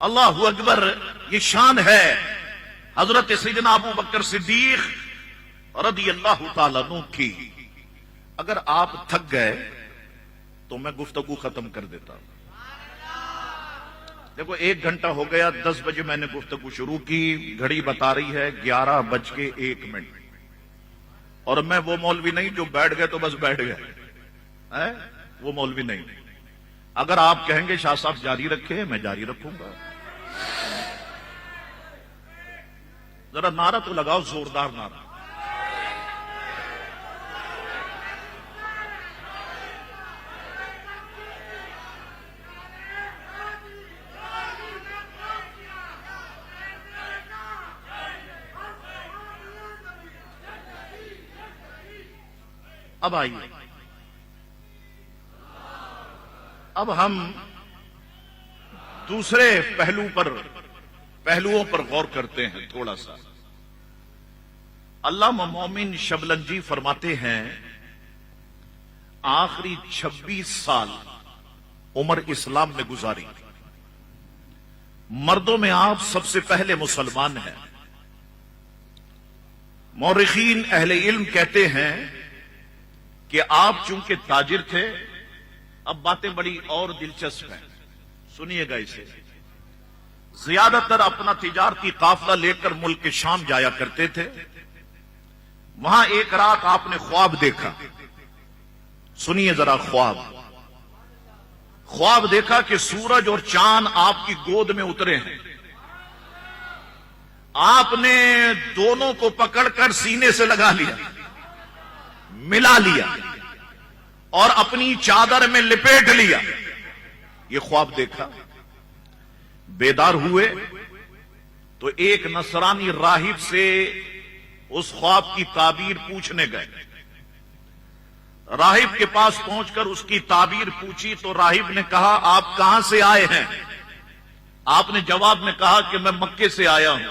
اللہ اکبر، یہ شان ہے حضرت سیدنا ابو بکر صدیق رضی اللہ تعالیٰ عنہ کی۔ اگر آپ تھک گئے تو میں گفتگو ختم کر دیتا ہوں۔ دیکھو 1 گھنٹہ ہو گیا، 10 بجے میں نے گفتگو شروع کی، گھڑی بتا رہی ہے 11:01۔ اور میں وہ مولوی نہیں جو بیٹھ گئے تو بس بیٹھ گئے، وہ مولوی نہیں۔ اگر آپ کہیں گے شاہ صاحب جاری رکھے، میں جاری رکھوں گا۔ ذرا نعرہ تو لگاؤ، زوردار نعرہ۔ اب آئیے، اب ہم دوسرے پہلوؤں پر غور کرتے ہیں تھوڑا سا۔ علامہ مومن شبلنجی فرماتے ہیں آخری 26 سال عمر اسلام میں گزاری، مردوں میں آپ سب سے پہلے مسلمان ہیں۔ مورخین اہل علم کہتے ہیں کہ آپ چونکہ تاجر تھے، اب باتیں بڑی اور دلچسپ ہیں، سنیے گا اسے۔ زیادہ تر اپنا تجارتی قافلہ لے کر ملک شام جایا کرتے تھے۔ وہاں ایک رات آپ نے خواب دیکھا، سنیے ذرا خواب دیکھا کہ سورج اور چاند آپ کی گود میں اترے ہیں۔ آپ نے دونوں کو پکڑ کر سینے سے لگا لیا، ملا لیا اور اپنی چادر میں لپیٹ لیا۔ یہ خواب دیکھا، بیدار ہوئے تو ایک نصرانی راہب سے اس خواب کی تعبیر پوچھنے گئے۔ راہب کے پاس پہنچ کر اس کی تعبیر پوچھی تو راہب نے کہا آپ کہاں سے آئے ہیں؟ آپ نے جواب میں کہا کہ میں مکے سے آیا ہوں۔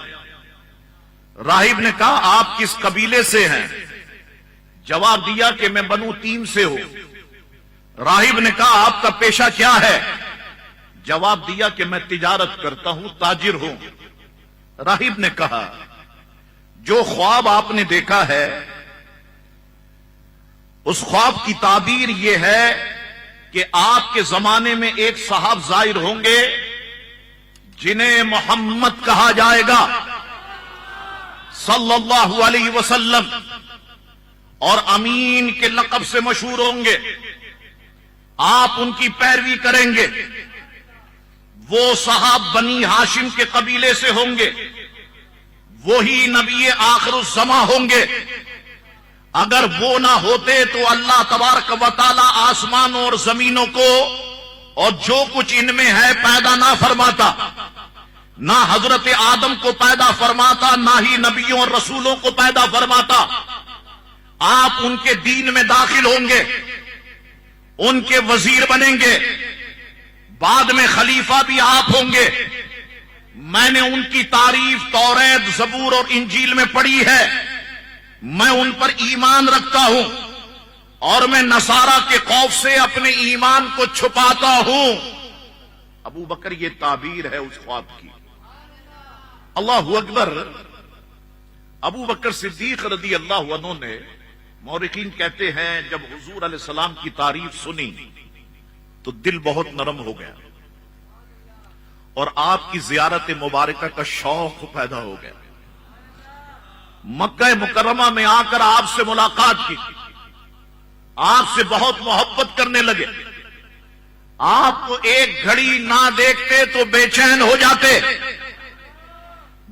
راہب نے کہا آپ کس قبیلے سے ہیں؟ جواب دیا کہ میں بنو تیم سے ہوں۔ راہب نے کہا آپ کا پیشہ کیا ہے؟ جواب دیا کہ میں تجارت کرتا ہوں، تاجر ہوں۔ راہب نے کہا جو خواب آپ نے دیکھا ہے اس خواب کی تعبیر یہ ہے کہ آپ کے زمانے میں ایک صاحب ظاہر ہوں گے جنہیں محمد کہا جائے گا صلی اللہ علیہ وسلم، اور امین کے لقب سے مشہور ہوں گے۔ آپ ان کی پیروی کریں گے۔ وہ صحاب بنی ہاشم کے قبیلے سے ہوں گے، وہی نبی آخر الزماں ہوں گے۔ اگر وہ نہ ہوتے تو اللہ تبارک و تعالی آسمانوں اور زمینوں کو اور جو کچھ ان میں ہے پیدا نہ فرماتا، نہ حضرت آدم کو پیدا فرماتا، نہ ہی نبیوں اور رسولوں کو پیدا فرماتا۔ آپ ان کے دین میں داخل ہوں گے، ان کے وزیر بنیں گے، بعد میں خلیفہ بھی آپ ہوں گے۔ میں نے ان کی تعریف توریت، زبور اور انجیل میں پڑھی ہے۔ میں ان پر ایمان رکھتا ہوں اور میں نصارہ کے خوف سے اپنے ایمان کو چھپاتا ہوں۔ ابو بکر یہ تعبیر ہے اس خواب کی۔ اللہ اکبر۔ ابو بکر صدیق رضی اللہ عنہ نے، مورخین کہتے ہیں جب حضور علیہ السلام کی تعریف سنی تو دل بہت نرم ہو گیا اور آپ کی زیارت مبارکہ کا شوق پیدا ہو گیا۔ مکہ مکرمہ میں آ کر آپ سے ملاقات کی، آپ سے بہت محبت کرنے لگے۔ آپ کو ایک گھڑی نہ دیکھتے تو بے چین ہو جاتے۔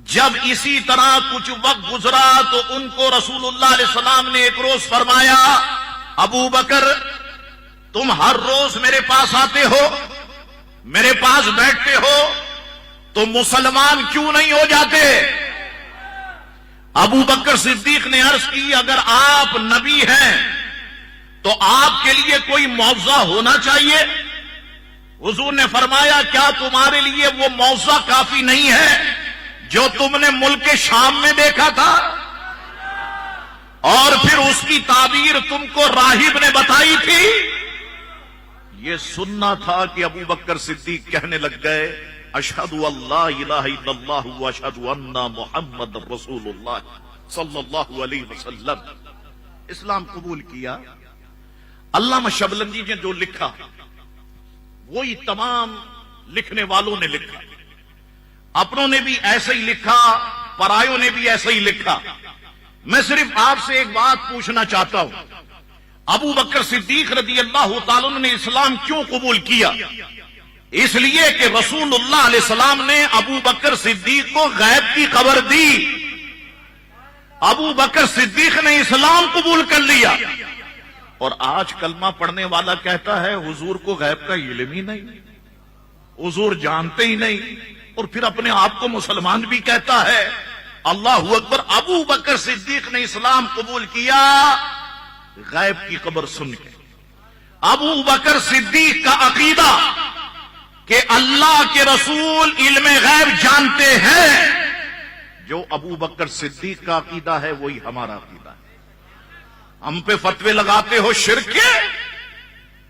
جب اسی طرح کچھ وقت گزرا تو ان کو رسول اللہ علیہ السلام نے ایک روز فرمایا ابو بکر تم ہر روز میرے پاس آتے ہو، میرے پاس بیٹھتے ہو، تو مسلمان کیوں نہیں ہو جاتے؟ ابو بکر صدیق نے عرض کی اگر آپ نبی ہیں تو آپ کے لیے کوئی معجزہ ہونا چاہیے۔ حضور نے فرمایا کیا تمہارے لیے وہ معجزہ کافی نہیں ہے جو تم نے ملک شام میں دیکھا تھا؟ اور پھر اس کی تعبیر تم کو راہب نے بتائی تھی۔ یہ سننا تھا کہ ابو بکر صدیق کہنے لگ گئے اشہد اللہ الہ الا اللہ واشہد ان محمد رسول اللہ صلی اللہ علیہ وسلم، اسلام قبول کیا۔ علامہ شبلندی نے جو لکھا وہی تمام لکھنے والوں نے لکھا، اپنوں نے بھی ایسا ہی لکھا، پرایوں نے بھی ایسا ہی لکھا۔ میں صرف آپ سے ایک بات پوچھنا چاہتا ہوں، ابو بکر صدیق رضی اللہ تعالیٰ عنہ نے اسلام کیوں قبول کیا؟ اس لیے کہ رسول اللہ علیہ السلام نے ابو بکر صدیق کو غیب کی خبر دی۔ ابو بکر صدیق نے اسلام قبول کر لیا، اور آج کلمہ پڑھنے والا کہتا ہے حضور کو غیب کا علم ہی نہیں، حضور جانتے ہی نہیں، اور پھر اپنے آپ کو مسلمان بھی کہتا ہے۔ اللہ اکبر! ابو بکر صدیق نے اسلام قبول کیا غیب کی خبر سن کے۔ ابو بکر صدیق کا عقیدہ کہ اللہ کے رسول علم غیب جانتے ہیں، جو ابو بکر صدیق کا عقیدہ ہے وہی ہمارا عقیدہ ہے۔ ہم پہ فتوے لگاتے ہو شرک کے،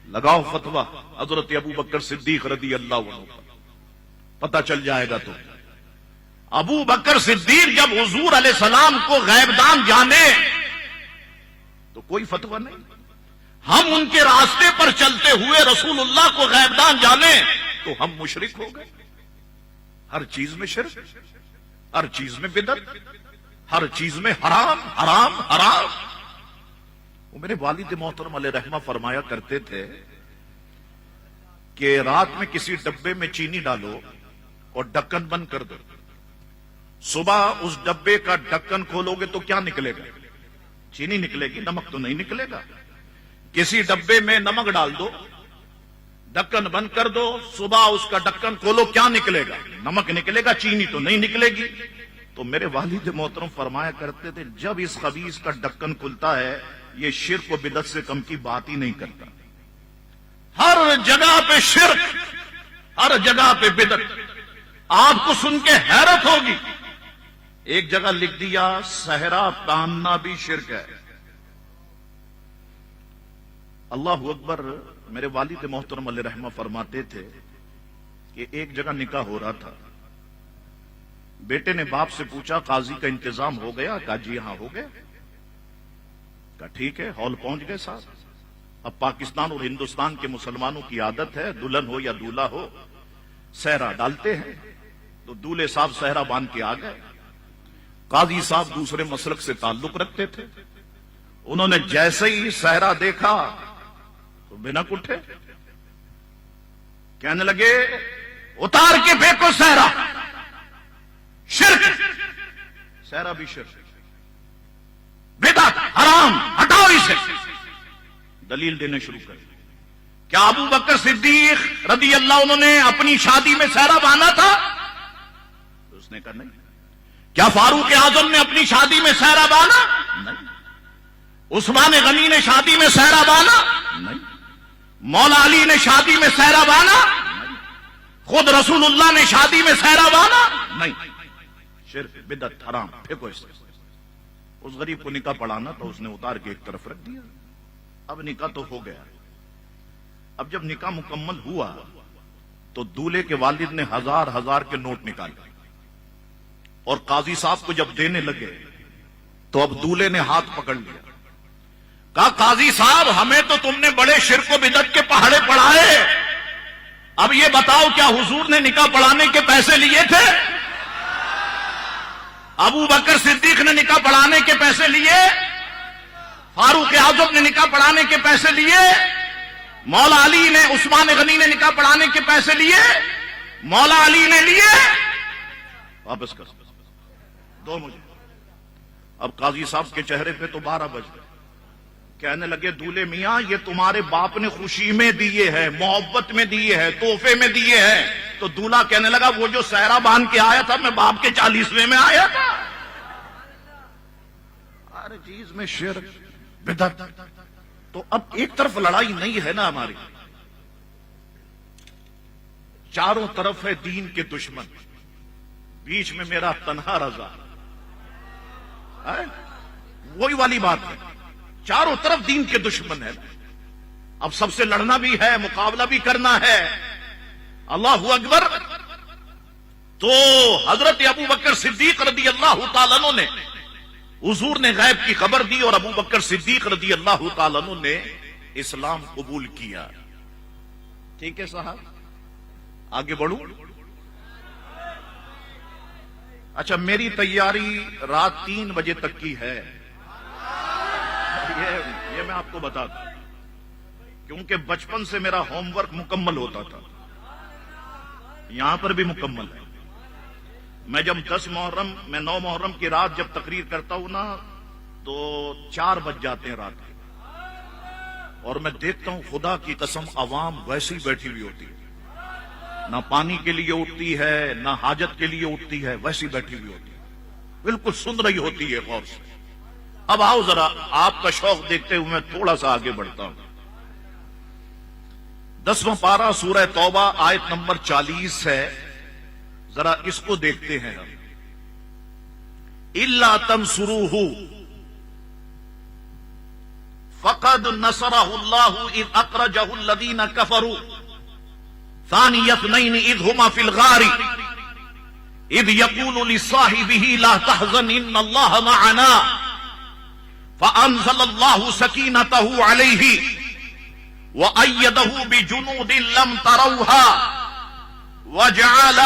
لگاؤ فتویٰ حضرت ابو بکر صدیق رضی اللہ عنہ پر، پتہ چل جائے گا۔ تو ابو بکر صدیق جب حضور علیہ السلام کو غیب دان جانے تو کوئی فتویٰ نہیں، ہم ان کے راستے پر چلتے ہوئے رسول اللہ کو غیب دان جانے تو ہم مشرک ہو گئے۔ ہر چیز میں شرک، ہر چیز میں بدعت، ہر چیز میں حرام حرام حرام۔ وہ میرے والد محترم علیہ رحمہ فرمایا کرتے تھے کہ رات میں کسی ڈبے میں چینی ڈالو اور ڈھکن بند کر دو، صبح اس ڈبے کا ڈھکن کھولو گے تو کیا نکلے گا؟ چینی نکلے گی، نمک تو نہیں نکلے گا۔ کسی ڈبے میں نمک ڈال دو، ڈھکن بند کر دو، صبح اس کا ڈھکن کھولو، کیا نکلے گا؟ نمک نکلے گا، چینی تو نہیں نکلے گی۔ تو میرے والد محترم فرمایا کرتے تھے جب اس خبیث کا ڈھکن کھلتا ہے یہ شرک و بدعت سے کم کی بات ہی نہیں کرتا۔ ہر جگہ پہ شرک، ہر جگہ پہ بدعت۔ آپ کو سن کے حیرت ہوگی، ایک جگہ لکھ دیا صحرا پہننا بھی شرک ہے۔ اللہ اکبر! میرے والد محترم علیہ رحمہ فرماتے تھے کہ ایک جگہ نکاح ہو رہا تھا، بیٹے نے باپ سے پوچھا قاضی کا انتظام ہو گیا؟ کہا جی ہاں ہو گیا۔ کہا ٹھیک ہے، ہال پہنچ گئے صاحب۔ اب پاکستان اور ہندوستان کے مسلمانوں کی عادت ہے دلہن ہو یا دولہا ہو صحرا ڈالتے ہیں، تو دولہے صاحب صحرا باندھ کے آ گئے۔ قاضی صاحب دوسرے مسلک سے تعلق رکھتے تھے، انہوں نے جیسے ہی صحرا دیکھا تو بنا اٹھے کہنے لگے اتار کے پھینکو صحرا، شرک، صحرا بھی شرک، بدعت، حرام، ہٹاؤ اسے۔ دلیل دینے شروع کر۔ کیا ابو بکر صدیق رضی اللہ عنہ نے اپنی شادی میں صحرا باندھا تھا؟ اس نے کہا نہیں۔ کیا فاروق اعظم نے اپنی شادی میں صحرا باندھا؟ نہیں۔ عثمان غنی نے شادی میں صحرا باندھا؟ نہیں۔ مولا علی نے شادی میں صحرا باندھا؟ نہیں۔ خود رسول اللہ نے شادی میں صحرا باندھا؟ نہیں۔ شرک، بدعت، حرام، پھینکو اس سے۔ اس غریب کو نکاح پڑھانا تو اس نے اتار کے ایک طرف رکھ دیا۔ اب نکاح تو ہو گیا۔ اب جب نکاح مکمل ہوا تو دولہے کے والد نے ہزار ہزار کے نوٹ نکالے اور قاضی صاحب کو جب دینے لگے تو اب دولہے نے ہاتھ پکڑ لیا، کہا قاضی صاحب ہمیں تو تم نے بڑے شرک و بدعت کے پہاڑے پڑھائے، اب یہ بتاؤ کیا حضور نے نکاح پڑھانے کے پیسے لیے تھے؟ ابو بکر صدیق نے نکاح پڑھانے کے پیسے لیے؟ فاروق اعظم نے نکاح پڑھانے کے پیسے لیے؟ مولا علی نے، عثمان غنی نے نکاح پڑھانے کے پیسے لیے؟ مولا علی نے لیے؟ واپس کر دو مجھے۔ اب قاضی صاحب کے چہرے پہ تو 12 بج گئے، کہنے لگے دولہے میاں یہ تمہارے باپ نے خوشی میں دیے ہیں، محبت میں دیے ہیں، تحفے میں دیے ہیں۔ تو دولہا کہنے لگا وہ جو صحرا باندھ کے آیا تھا میں باپ کے 40ویں میں آیا تھا۔ ہر چیز میں شرک، بدعت۔ تو اب ایک طرف لڑائی نہیں ہے نا ہماری، چاروں طرف ہے دین کے دشمن، بیچ میں میرا تنہا رضا۔ وہی والی بات ہے، چاروں طرف دین کے دشمن ہے۔ اب سب سے لڑنا بھی ہے، مقابلہ بھی کرنا ہے۔ اللہ اکبر! تو حضرت ابو بکر صدیق رضی اللہ تعالیٰ عنہ نے حضور نے غیب کی خبر دی اور ابو بکر صدیق رضی اللہ تعالیٰ عنہ نے اسلام قبول کیا. ٹھیک ہے صاحب, آگے بڑھوں. اچھا, میری تیاری رات 3 بجے تک کی ہے, یہ میں آپ کو بتا دوں, کیونکہ بچپن سے میرا ہوم ورک مکمل ہوتا تھا, یہاں پر بھی مکمل ہے. میں جب 9 محرم کی رات جب تقریر کرتا ہوں نا تو 4 بج جاتے ہیں رات کے, اور میں دیکھتا ہوں خدا کی قسم عوام ویسی بیٹھی ہوئی ہوتی ہے, نہ پانی کے لیے اٹھتی ہے نہ حاجت کے لیے اٹھتی ہے, ویسی بیٹھی ہوئی ہوتی ہے, بالکل سن رہی ہوتی ہے غور سے. اب آؤ ذرا آپ کا شوق دیکھتے ہوئے میں تھوڑا سا آگے بڑھتا ہوں. 10واں پارہ سورہ توبہ آیت نمبر 40 ہے, ذرا اس کو دیکھتے ہیں ہم. الا تنصروہ فقد نصرہ اللہ اذ اخرجہ الذین کفروا ثانی اثنین اذ ہما فی الغار اذ یقول لصاحبہ لا تحزن ان اللہ معنا فانزل اللہ سکینتہ علیہ وأيده بجنود لم تروها وجعل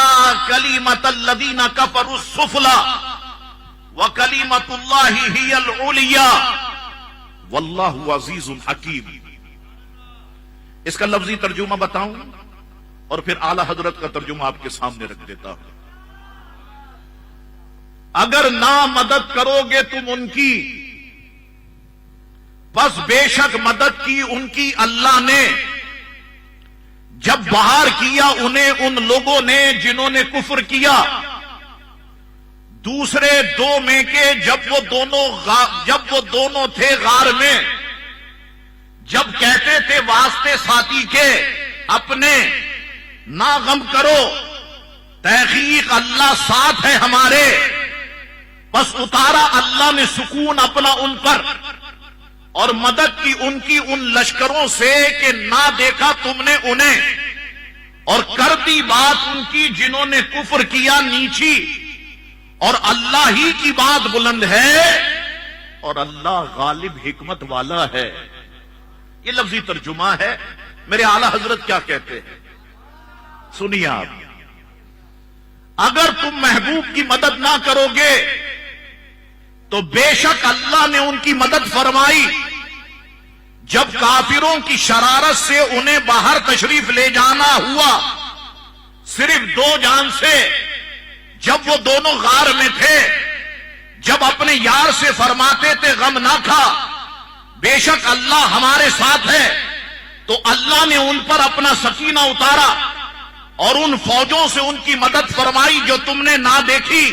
كلمة الذين كفروا السفلى وكلمة الله هي العليا والله عزيز حكيم. اس کا لفظی ترجمہ بتاؤں اور پھر اعلی حضرت کا ترجمہ آپ کے سامنے رکھ دیتا ہوں. اگر نہ مدد کرو گے تم ان کی, بس بے شک مدد کی ان کی اللہ نے جب باہر کیا انہیں ان لوگوں نے جنہوں نے کفر کیا. دوسرے 2 میں کے جب وہ دونوں تھے غار میں, جب کہتے تھے واسطے ساتھی کے اپنے نہ غم کرو, تحقیق اللہ ساتھ ہے ہمارے, بس اتارا اللہ نے سکون اپنا ان پر اور مدد کی ان لشکروں سے کہ نہ دیکھا تم نے انہیں, اور کر دی بات ان کی جنہوں نے کفر کیا نیچی, اور اللہ ہی کی بات بلند ہے اور اللہ غالب حکمت والا ہے. یہ لفظی ترجمہ ہے. میرے اعلی حضرت کیا کہتے ہیں سنیے آپ. اگر تم محبوب کی مدد نہ کرو گے تو بے شک اللہ نے ان کی مدد فرمائی جب کافروں کی شرارت سے انہیں باہر تشریف لے جانا ہوا, صرف 2 جان سے. جب وہ دونوں غار میں تھے, جب اپنے یار سے فرماتے تھے غم نہ کھا, بے شک اللہ ہمارے ساتھ ہے, تو اللہ نے ان پر اپنا سکینہ اتارا اور ان فوجوں سے ان کی مدد فرمائی جو تم نے نہ دیکھی,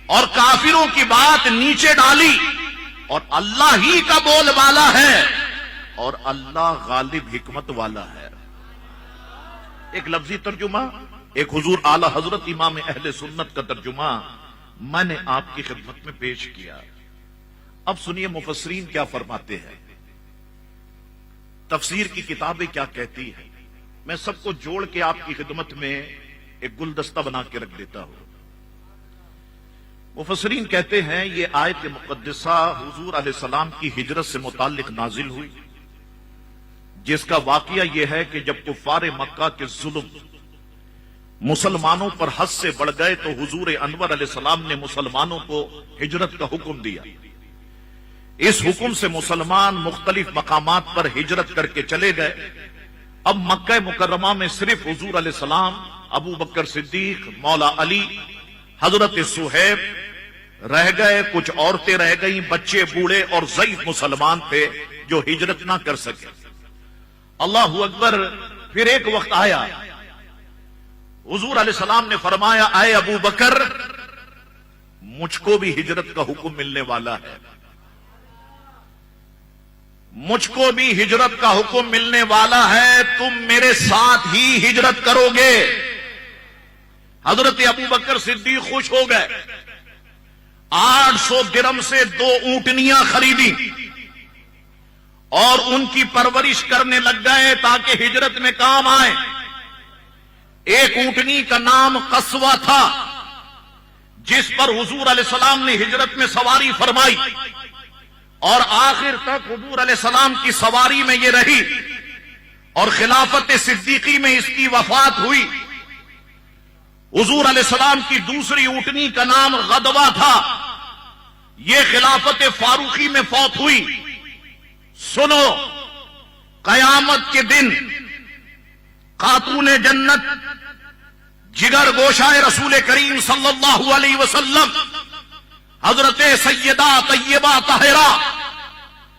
اور کافروں کی بات نیچے ڈالی, اور اللہ ہی کا بول بالا ہے اور اللہ غالب حکمت والا ہے. ایک لفظی ترجمہ, ایک حضور اعلی حضرت امام اہل سنت کا ترجمہ میں نے آپ کی خدمت میں پیش کیا. اب سنیے مفسرین کیا فرماتے ہیں, تفسیر کی کتابیں کیا کہتی ہیں. میں سب کو جوڑ کے آپ کی خدمت میں ایک گلدستہ بنا کے رکھ دیتا ہوں. مفسرین کہتے ہیں یہ آیت مقدسہ حضور علیہ السلام کی ہجرت سے متعلق نازل ہوئی, جس کا واقعہ یہ ہے کہ جب کفار مکہ کے ظلم مسلمانوں پر حد سے بڑھ گئے تو حضور انور علیہ السلام نے مسلمانوں کو ہجرت کا حکم دیا. اس حکم سے مسلمان مختلف مقامات پر ہجرت کر کے چلے گئے. اب مکہ مکرمہ میں صرف حضور علیہ السلام, ابو بکر صدیق, مولا علی, حضرت صہیب رہ گئے, کچھ عورتیں رہ گئیں, بچے بوڑھے اور ضعیف مسلمان تھے جو ہجرت نہ کر سکے. اللہ اکبر. پھر ایک وقت آیا, حضور علیہ السلام نے فرمایا اے ابو بکر, مجھ کو بھی ہجرت کا حکم ملنے والا ہے, مجھ کو بھی ہجرت کا حکم ملنے والا ہے, تم میرے ساتھ ہی ہجرت کرو گے. حضرت ابو بکر صدیق خوش ہو گئے, 800 درہم سے 2 اونٹنیاں خریدی اور ان کی پرورش کرنے لگ گئے تاکہ ہجرت میں کام آئے. ایک اونٹنی کا نام قصوہ تھا جس پر حضور علیہ السلام نے ہجرت میں سواری فرمائی اور آخر تک حضور علیہ السلام کی سواری میں یہ رہی اور خلافت صدیقی میں اس کی وفات ہوئی۔ حضور علیہ السلام کی دوسری اونٹنی کا نام غدوہ تھا، یہ خلافت فاروقی میں فوت ہوئی۔ سنو، قیامت کے دن خاتون جنت جگر گوشائے رسول کریم صلی اللہ علیہ وسلم حضرت سیدہ طیبہ طاہرہ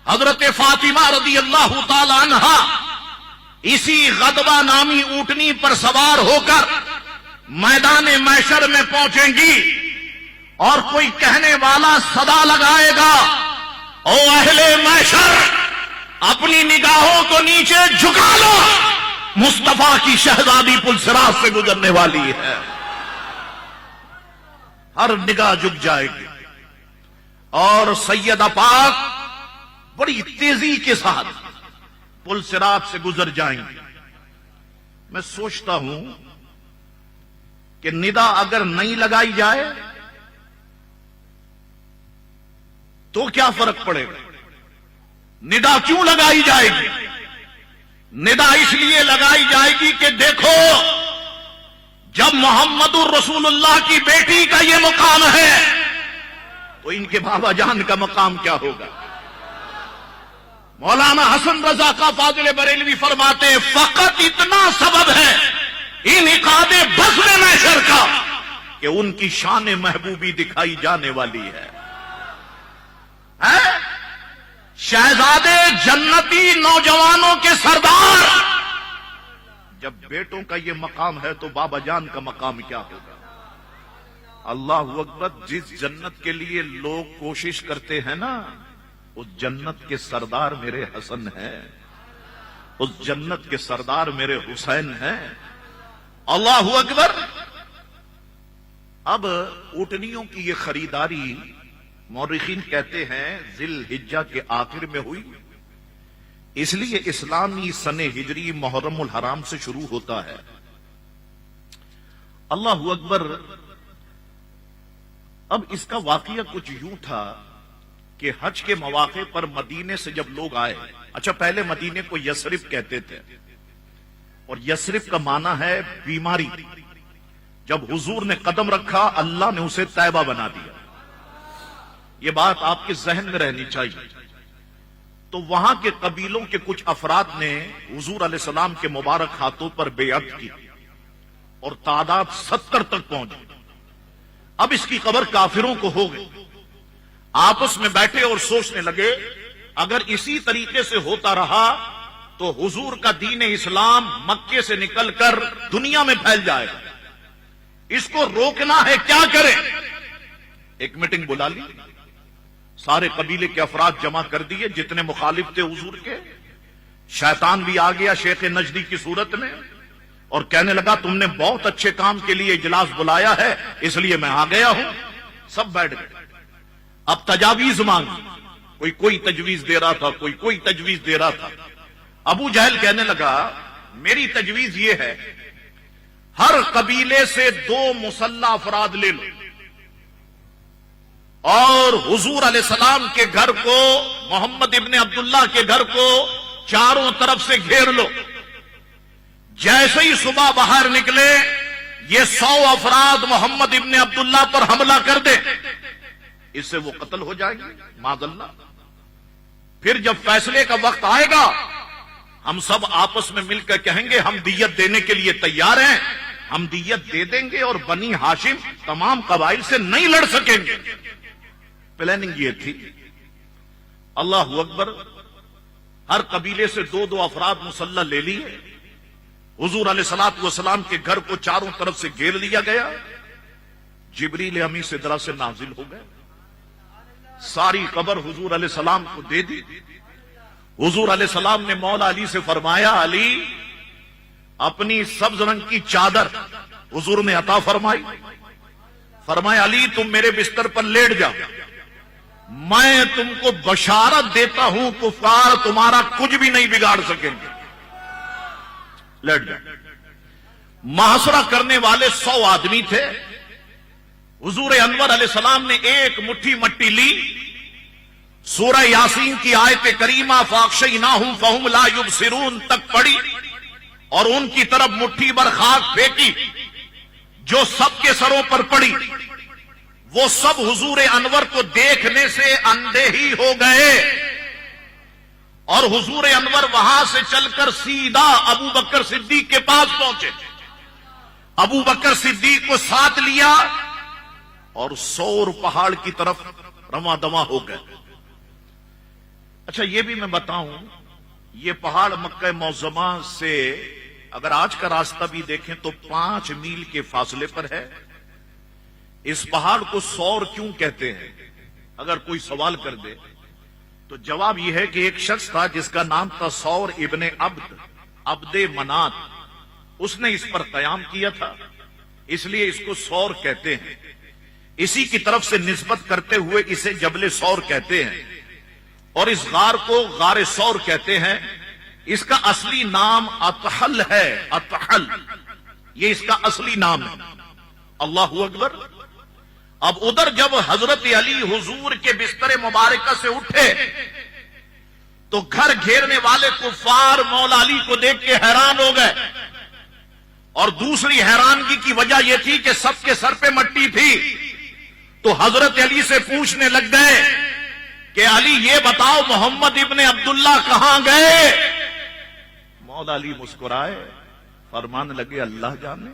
حضرت فاطمہ رضی اللہ تعالی عنہا اسی غدوہ نامی اونٹنی پر سوار ہو کر میدان محشر میں پہنچیں گی اور کوئی کہنے والا صدا لگائے گا، او اہل محشر اپنی نگاہوں کو نیچے جھکا لو، مصطفیٰ کی شہزادی پل صراط سے گزرنے والی ہے۔ ہر نگاہ جھک جائے گی اور سیدہ پاک بڑی تیزی کے ساتھ پل صراط سے گزر جائیں گے۔ میں سوچتا ہوں کہ ندا اگر نہیں لگائی جائے تو کیا فرق پڑے گا؟ ندا کیوں لگائی جائے گی؟ ندا اس لیے لگائی جائے گی کہ دیکھو، جب محمد الرسول اللہ کی بیٹی کا یہ مقام ہے تو ان کے بابا جان کا مقام کیا ہوگا؟ مولانا حسن رضا کا فاضل بریلوی فرماتے ہیں فقط اتنا سبب ہے انعقاد بزم محشر کا کہ ان کی شان محبوبی دکھائی جانے والی ہے۔ شہزادے جنتی نوجوانوں کے سردار، جب بیٹوں کا یہ مقام ہے تو بابا جان کا مقام کیا ہوگا؟ اللہ اکبر۔ جس جنت کے لیے لوگ کوشش کرتے ہیں نا، اس جنت کے سردار میرے حسن ہیں، اس جنت کے سردار میرے حسین ہیں۔ اللہ اکبر۔ اب اونٹنیوں کی یہ خریداری مورخین کہتے ہیں ذی الحجہ کے آخر میں ہوئی، اس لیے اسلامی سن ہجری محرم الحرام سے شروع ہوتا ہے۔ اللہ اکبر۔ اب اس کا واقعہ کچھ یوں تھا کہ حج کے مواقع پر مدینے سے جب لوگ آئے، اچھا پہلے مدینے کو یثرب کہتے تھے اور یثرب کا معنی ہے بیماری۔ جب حضور نے قدم رکھا اللہ نے اسے طیبہ بنا دیا۔ یہ بات آپ کے ذہن میں رہنی چاہیے۔ تو وہاں کے قبیلوں کے کچھ افراد نے حضور علیہ السلام کے مبارک ہاتھوں پر بیعت کی اور تعداد 70 تک پہنچی۔ اب اس کی خبر کافروں کو ہو گئی، آپس میں بیٹھے اور سوچنے لگے اگر اسی طریقے سے ہوتا رہا تو حضور کا دین اسلام مکے سے نکل کر دنیا میں پھیل جائے گا، اس کو روکنا ہے، کیا کریں؟ ایک میٹنگ بلا لی، سارے قبیلے کے افراد جمع کر دیے جتنے مخالف تھے حضور کے۔ شیطان بھی آ گیا شیخ نجدی کی صورت میں اور کہنے لگا تم نے بہت اچھے کام کے لیے اجلاس بلایا ہے اس لیے میں آ گیا ہوں۔ سب بیٹھ گئے، اب تجاویز مانگی، کوئی تجویز دے رہا تھا، کوئی تجویز دے رہا تھا۔ ابو جہل کہنے لگا میری تجویز یہ ہے ہر قبیلے سے 2 مسلح افراد لے لو اور حضور علیہ السلام کے گھر کو، محمد ابن عبداللہ کے گھر کو چاروں طرف سے گھیر لو۔ جیسے ہی صبح باہر نکلے یہ 100 افراد محمد ابن عبداللہ پر حملہ کر دے، اس سے وہ قتل ہو جائیں گے معاذ اللہ۔ پھر جب فیصلے کا وقت آئے گا ہم سب آپس میں مل کر کہیں گے ہم دیت دینے کے لیے تیار ہیں، ہم دیت دے دیں گے اور بنی ہاشم تمام قبائل سے نہیں لڑ سکیں گے۔ پلاننگ یہ تھی۔ اللہ اکبر۔ ہر قبیلے سے 2 افراد مسلح لے لیے، حضور علیہ الصلوۃ والسلام کے گھر کو چاروں طرف سے گھیر لیا گیا۔ جبریل امی سدرہ سے نازل ہو گئے، ساری خبر حضور علیہ السلام کو دے دی۔ حضور علیہ السلام نے مولا علی سے فرمایا علی اپنی سبز رنگ کی چادر حضور نے عطا فرمائی، فرمایا علی تم میرے بستر پر لیٹ جاؤ، میں تم کو بشارت دیتا ہوں کفار تمہارا کچھ بھی نہیں بگاڑ سکیں گے، لیٹ جاؤ۔ محاصرہ کرنے والے 100 آدمی تھے. حضور انور علیہ السلام نے ایک مٹھی مٹی لی, سورہ یاسین کی آیت کریمہ فاغشیناہم فہم لا یبصرون تک پڑھی اور ان کی طرف مٹھی بھر خاک پھینکی جو سب کے سروں پر پڑی. وہ سب حضور انور کو دیکھنے سے اندھے ہی ہو گئے اور حضور انور وہاں سے چل کر سیدھا ابو بکر صدیق کے پاس پہنچے. ابو بکر صدیق کو ساتھ لیا اور سور پہاڑ کی طرف رواں دواں ہو گئے. اچھا یہ بھی میں بتاؤں, یہ پہاڑ مکہ معظمہ سے اگر آج کا راستہ بھی دیکھیں تو 5 میل کے فاصلے پر ہے. اس پہاڑ کو سور کیوں کہتے ہیں اگر کوئی سوال کر دے تو جواب یہ ہے کہ ایک شخص تھا جس کا نام تھا سور ابن عبد منات, اس نے اس پر قیام کیا تھا, اس لیے اس کو سور کہتے ہیں. اسی کی طرف سے نسبت کرتے ہوئے اسے جبل سور کہتے ہیں اور اس غار کو غار سور کہتے ہیں. اس کا اصلی نام اطحل ہے, اطحل یہ اس کا اصلی نام ہے. اللہ اکبر. اب ادھر جب حضرت علی حضور کے بستر مبارکہ سے اٹھے تو گھر گھیرنے والے کفار مولا علی کو دیکھ کے حیران ہو گئے, اور دوسری حیرانگی کی وجہ یہ تھی کہ سب کے سر پہ مٹی تھی. تو حضرت علی سے پوچھنے لگ گئے کہ علی یہ بتاؤ محمد ابن عبداللہ کہاں گئے؟ مولا علی مسکرائے, فرمان لگے اللہ جانے,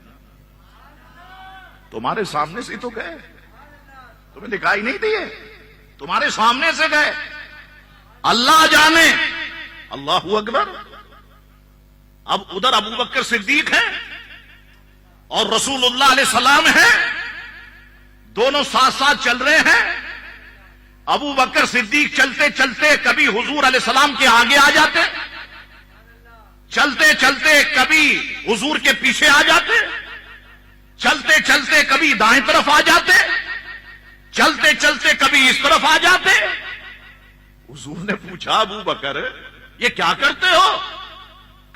تمہارے سامنے سے تو گئے, تمہیں دکھائی نہیں دیے, تمہارے سامنے سے گئے, اللہ جانے. اللہ اکبر. اب ادھر ابو بکر صدیق ہیں اور رسول اللہ علیہ السلام ہیں, دونوں ساتھ ساتھ چل رہے ہیں. ابو بکر صدیق چلتے چلتے کبھی حضور علیہ السلام کے آگے آ جاتے, چلتے چلتے کبھی حضور کے پیچھے آ جاتے, چلتے چلتے کبھی دائیں طرف آ جاتے, چلتے چلتے کبھی اس طرف آ جاتے. حضور نے پوچھا ابو بکر یہ کیا کرتے ہو؟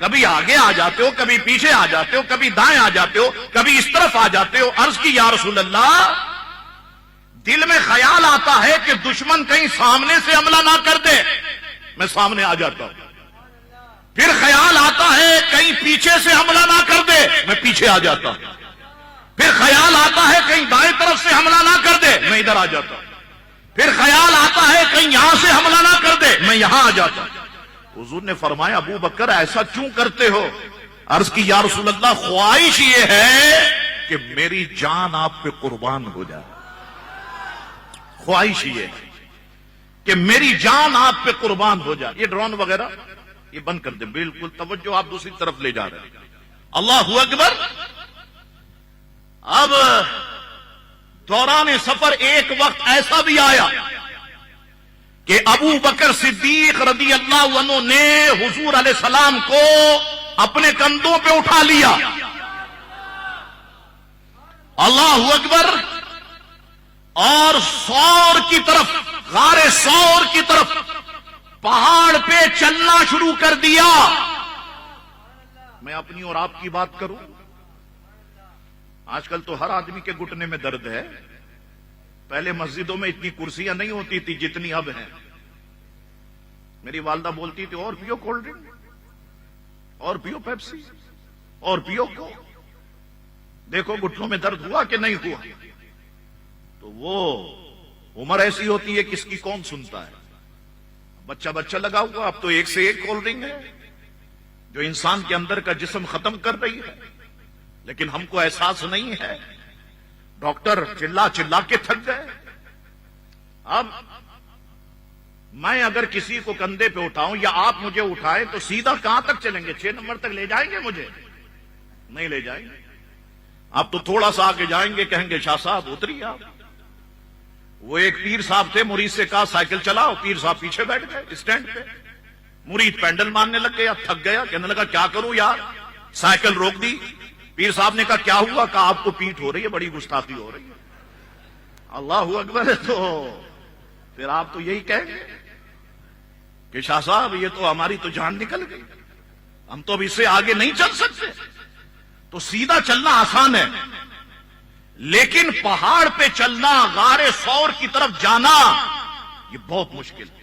کبھی آگے آ جاتے ہو, کبھی پیچھے آ جاتے ہو, کبھی دائیں آ جاتے ہو, کبھی اس طرف آ جاتے ہو. عرض کی یا رسول اللہ, دل میں خیال آتا ہے کہ دشمن کہیں سامنے سے حملہ نہ کر دے, میں سامنے آ جاتا ہوں. پھر خیال آتا ہے کہیں پیچھے سے حملہ نہ کر دے, میں پیچھے آ جاتا ہوں. پھر خیال آتا ہے کہیں دائیں طرف سے حملہ نہ کر دے, میں ادھر آ جاتا ہوں. پھر خیال آتا ہے کہیں یہاں سے حملہ نہ کر دے, میں یہاں آ جاتا ہوں. حضور نے فرمایا ابو بکر ایسا کیوں کرتے ہو؟ عرض کی یا رسول اللہ, خواہش یہ ہے کہ میری جان آپ پہ قربان ہو جائے. خواہش یہ ہے کہ میری جان آپ پہ قربان ہو جائے. یہ ڈرون وغیرہ یہ بند کر دیں, بالکل توجہ آپ دوسری طرف لے جا رہے ہیں. اللہ اکبر. اب دوران سفر ایک وقت ایسا بھی آیا کہ ابو بکر صدیق رضی اللہ عنہ نے حضور علیہ السلام کو اپنے کندھوں پہ اٹھا لیا. اللہ اکبر. اور سور کی طرف, غار سور کی طرف پہاڑ پہ چلنا شروع کر دیا. میں اپنی اور آپ کی بات کروں, آج کل تو ہر آدمی کے گھٹنے میں درد ہے. پہلے مسجدوں میں اتنی کرسیاں نہیں ہوتی تھی جتنی اب ہیں. میری والدہ بولتی تھی اور پیو کولڈ ڈرنک, اور پیو پیپسی, اور پیو کو. دیکھو گھٹنوں میں درد ہوا کہ نہیں ہوا. تو وہ عمر ایسی ہوتی ہے کس کی کون سنتا ہے. بچہ بچہ لگا ہوا, اب تو ایک سے ایک کولڈ ڈرنک ہے جو انسان کے اندر کا جسم ختم کر رہی ہے, لیکن ہم کو احساس نہیں ہے. ڈاکٹر چلا چلا کے تھک گئے. اب میں اگر کسی کو کندھے پہ اٹھاؤں یا آپ مجھے اٹھائیں تو سیدھا کہاں تک چلیں گے؟ 6 نمبر تک لے جائیں گے؟ مجھے نہیں لے جائیں گے. آپ تو تھوڑا سا آگے جائیں گے, کہیں گے شاہ صاحب اتریے آپ. وہ ایک پیر صاحب تھے, مرید سے کہا سائیکل چلاؤ, پیر صاحب پیچھے بیٹھ گئے اسٹینڈ پہ. مرید پینڈل مارنے لگ گیا, تھک گیا, کہنے لگا کیا کروں یار, سائیکل روک دی. پیر صاحب نے کہا کیا ہوا؟ کہا آپ کو پیٹ ہو رہی ہے, بڑی گستاخی ہو رہی ہے. اللہ اکبر. تو پھر آپ تو یہی کہیں گے کہ شاہ صاحب یہ تو ہماری تو جان نکل گئی, ہم تو اب اس سے آگے نہیں چل سکتے. تو سیدھا چلنا آسان ہے، لیکن پہاڑ پہ چلنا، غار ثور کی طرف جانا، یہ بہت مشکل ہے۔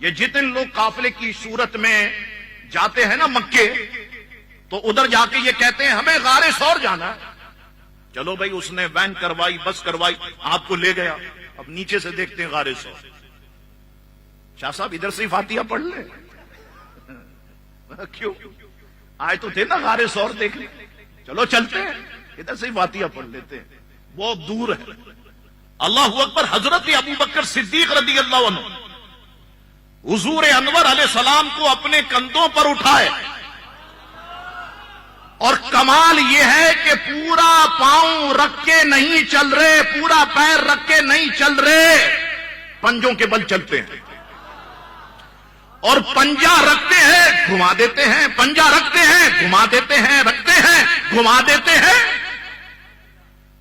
یہ جتنے لوگ قافلے کی صورت میں جاتے ہیں نا مکے، تو ادھر جا کے یہ کہتے ہیں ہمیں غار ثور جانا ہے۔ چلو بھائی، اس نے وین کروائی، بس کروائی، آپ کو لے گیا، اب نیچے سے دیکھتے ہیں غار ثور۔ شاہ صاحب ادھر سے ہی فاتحہ پڑھ لیں، کیوں؟ آئے تو تھے نا غار ثور دیکھ لیں، چلو چلتے ہیں، ادھر سے ہی فاتحہ پڑھ لیتے ہیں، بہت دور ہے۔ اللہ اکبر۔ حضرت ابو بکر صدیق رضی اللہ عنہ حضور انور علیہ السلام کو اپنے کندھوں پر اٹھائے، اور کمال یہ ہے کہ پورا پاؤں رکھ کے نہیں چل رہے، پورا پیر رکھ کے نہیں چل رہے، پنجوں کے بل چلتے ہیں، اور پنجا رکھتے ہیں گھما دیتے ہیں، پنجا رکھتے ہیں گھما دیتے ہیں، رکھتے ہیں گھما دیتے ہیں،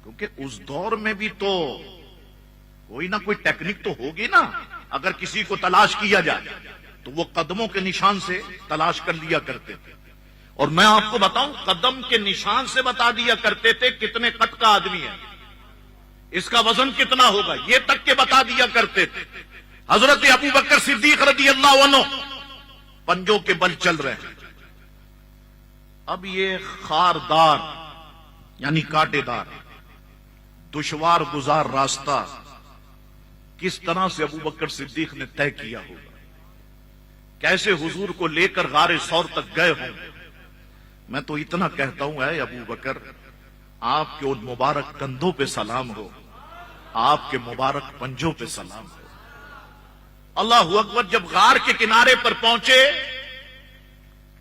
کیونکہ اس دور میں بھی تو کوئی نہ کوئی ٹیکنک تو ہوگی نا۔ اگر کسی کو تلاش کیا جائے تو وہ قدموں کے نشان سے تلاش کر لیا کرتے تھے، اور میں آپ کو بتاؤں قدم کے نشان سے بتا دیا کرتے تھے کتنے قد کا آدمی ہے، اس کا وزن کتنا ہوگا، یہ تک کے بتا دیا کرتے تھے۔ حضرت ابو بکر صدیق رضی اللہ عنہ پنجوں کے بل چل رہے ہیں۔ اب یہ خاردار یعنی کانٹے دار دشوار گزار راستہ کس طرح سے ابو بکر صدیق نے طے کیا ہوگا، کیسے حضور کو لے کر غار ثور تک گئے ہوں گے۔ میں تو اتنا کہتا ہوں، اے ابو بکر، آپ کے ان مبارک کندھوں پہ سلام ہو، آپ کے مبارک پنجوں پہ سلام ہو۔ اللہ اکبر۔ جب غار کے کنارے پر پہنچے،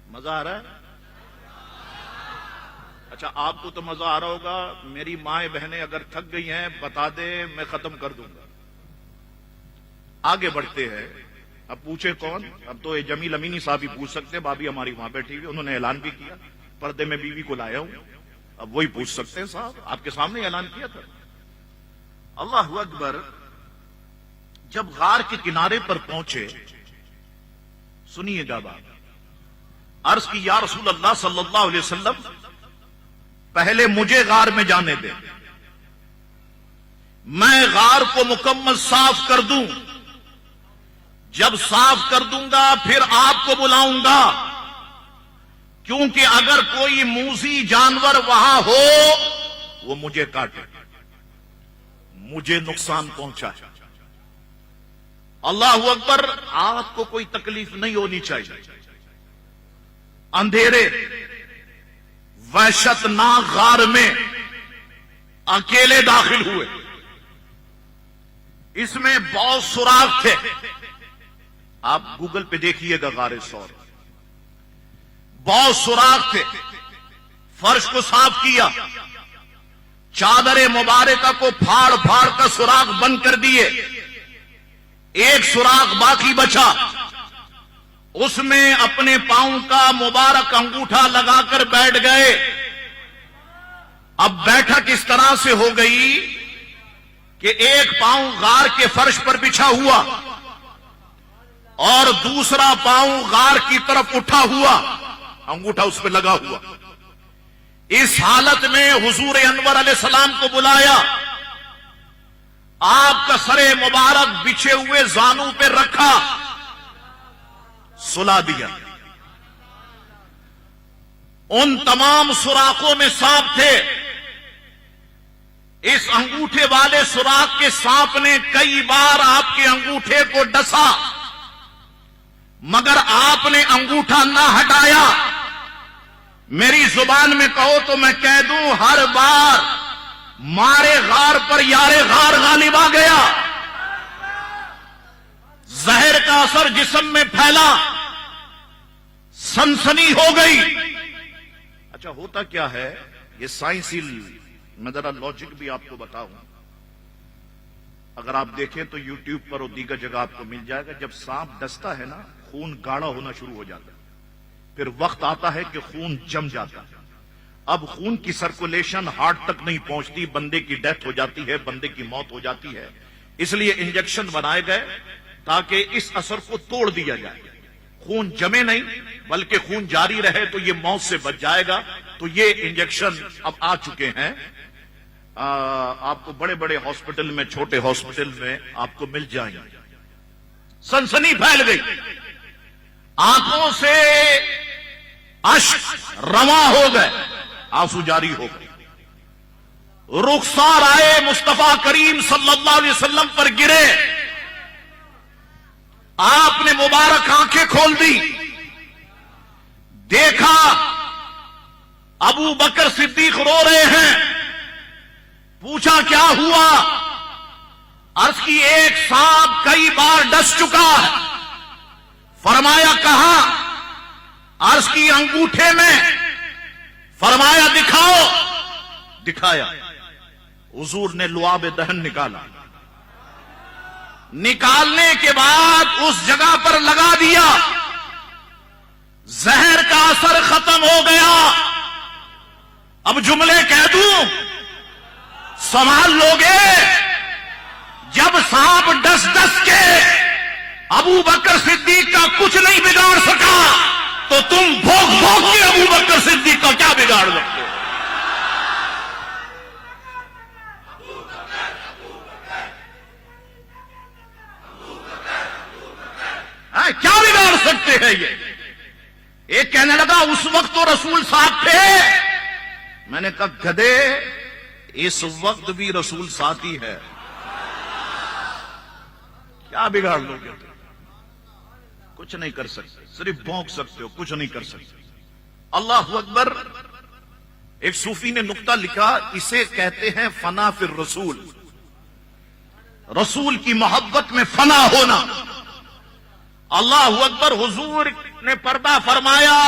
مزہ آ رہا ہے؟ اچھا، آپ کو تو مزہ آ رہا ہوگا، میری مائیں بہنیں اگر تھک گئی ہیں بتا دیں، میں ختم کر دوں گا۔ آگے بڑھتے ہیں۔ اب پوچھے کون؟ اب تو یہ جمیل امینی صاحب ہی پوچھ سکتے ہیں، بھابھی ہماری وہاں بیٹھی ہوئی، انہوں نے اعلان بھی کیا، پردے میں بیوی کو لایا ہوں، اب وہی پوچھ سکتے ہیں۔ صاحب آپ کے سامنے اعلان کیا تھا۔ اللہ اکبر۔ جب غار کے کنارے پر پہنچے، سنیے گا بات، عرض کی یا رسول اللہ صلی اللہ علیہ وسلم، پہلے مجھے غار میں جانے دیں، میں غار کو مکمل صاف کر دوں، جب صاف کر دوں گا پھر آپ کو بلاؤں گا، کیونکہ اگر کوئی موذی جانور وہاں ہو وہ مجھے کاٹے، مجھے نقصان پہنچائے۔ اللہ اکبر۔ آپ کو کوئی تکلیف نہیں ہونی چاہیے۔ اندھیرے وحشت ناک غار میں اکیلے داخل ہوئے، اس میں بہت سوراخ تھے، آپ گوگل پہ دیکھیے گا غار ثور، بہت سوراخ تھے۔ فرش کو صاف کیا، چادر مبارکہ کو پھاڑ پھاڑ کر سوراخ بند کر دیے، ایک سوراخ باقی بچا، اس میں اپنے پاؤں کا مبارک انگوٹھا لگا کر بیٹھ گئے۔ اب بیٹھک اس طرح سے ہو گئی کہ ایک پاؤں غار کے فرش پر بچھا ہوا اور دوسرا پاؤں غار کی طرف اٹھا ہوا، انگوٹھا اس پہ لگا ہوا۔ اس حالت میں حضور انور علیہ السلام کو بلایا، آپ کا سر مبارک بچھے ہوئے زانو پہ رکھا، سلا دیا۔ ان تمام سوراخوں میں سانپ تھے، اس انگوٹھے والے سوراخ کے سانپ نے کئی بار آپ کے انگوٹھے کو ڈسا، مگر آپ نے انگوٹھا نہ ہٹایا۔ میری زبان میں کہو تو میں کہہ دوں، ہر بار مارے غار پر یارے غار غالب آ گیا، زہر کا اثر جسم میں پھیلا، سنسنی ہو گئی۔ اچھا ہوتا کیا ہے، یہ سائنسی، میں ذرا لاجک بھی آپ کو بتاؤں، اگر آپ دیکھیں تو یوٹیوب پر اور دیگر جگہ آپ کو مل جائے گا، جب سانپ ڈستا ہے نا خون گاڑھا ہونا شروع ہو جاتا ہے، پھر وقت آتا ہے کہ خون جم جاتا ہے، اب خون کی سرکولیشن ہارٹ تک نہیں پہنچتی، بندے کی ڈیتھ ہو جاتی ہے، بندے کی موت ہو جاتی ہے۔ اس لیے انجیکشن بنائے گئے تاکہ اس اثر کو توڑ دیا جائے، خون جمے نہیں بلکہ خون جاری رہے، تو یہ موت سے بچ جائے گا۔ تو یہ انجیکشن اب آ چکے ہیں، آپ کو بڑے بڑے ہاسپٹل میں، چھوٹے ہاسپٹل میں آپ کو مل جائیں گے۔ سنسنی پھیل گئی، آنکھوں سے اشک رواں ہو گئے، آنسو جاری ہو گئے، رخسار آئے مصطفیٰ کریم صلی اللہ علیہ وسلم پر گرے، آپ نے مبارک آنکھیں کھول دی، دیکھا ابو بکر صدیق رو رہے ہیں، پوچھا کیا ہوا؟ عرض کی ایک سانپ کئی بار ڈس چکا ہے۔ فرمایا کہاں؟ عرض کی انگوٹھے میں۔ فرمایا دکھاؤ، دکھایا، حضور نے لعاب دہن نکالا، نکالنے کے بعد اس جگہ پر لگا دیا، زہر کا اثر ختم ہو گیا۔ اب جملے کہہ دوں، سنبھال لوگے؟ جب سانپ ڈس ڈس کے ابو بکر صدیق کا کچھ نہیں بگاڑ سکا تو تم بھوک بھوک کے ابو بکر صدیق کا کیا بگاڑ سکتے ہو؟ کیا بگاڑ سکتے ہیں یہ؟ ایک کہنے لگا اس وقت تو رسول صاحب تھے۔ میں نے کہا گدھے، اس وقت بھی رسول ساتھ ہی ہے، کیا بگاڑ لو گے؟ کچھ نہیں کر سکتے، صرف بھونک سکتے ہو، کچھ نہیں کر سکتے۔ اللہ اکبر۔ ایک صوفی نے نقطہ لکھا، اسے کہتے ہیں فنا فی الرسول، رسول کی محبت میں فنا ہونا۔ اللہ اکبر۔ حضور نے پردہ فرمایا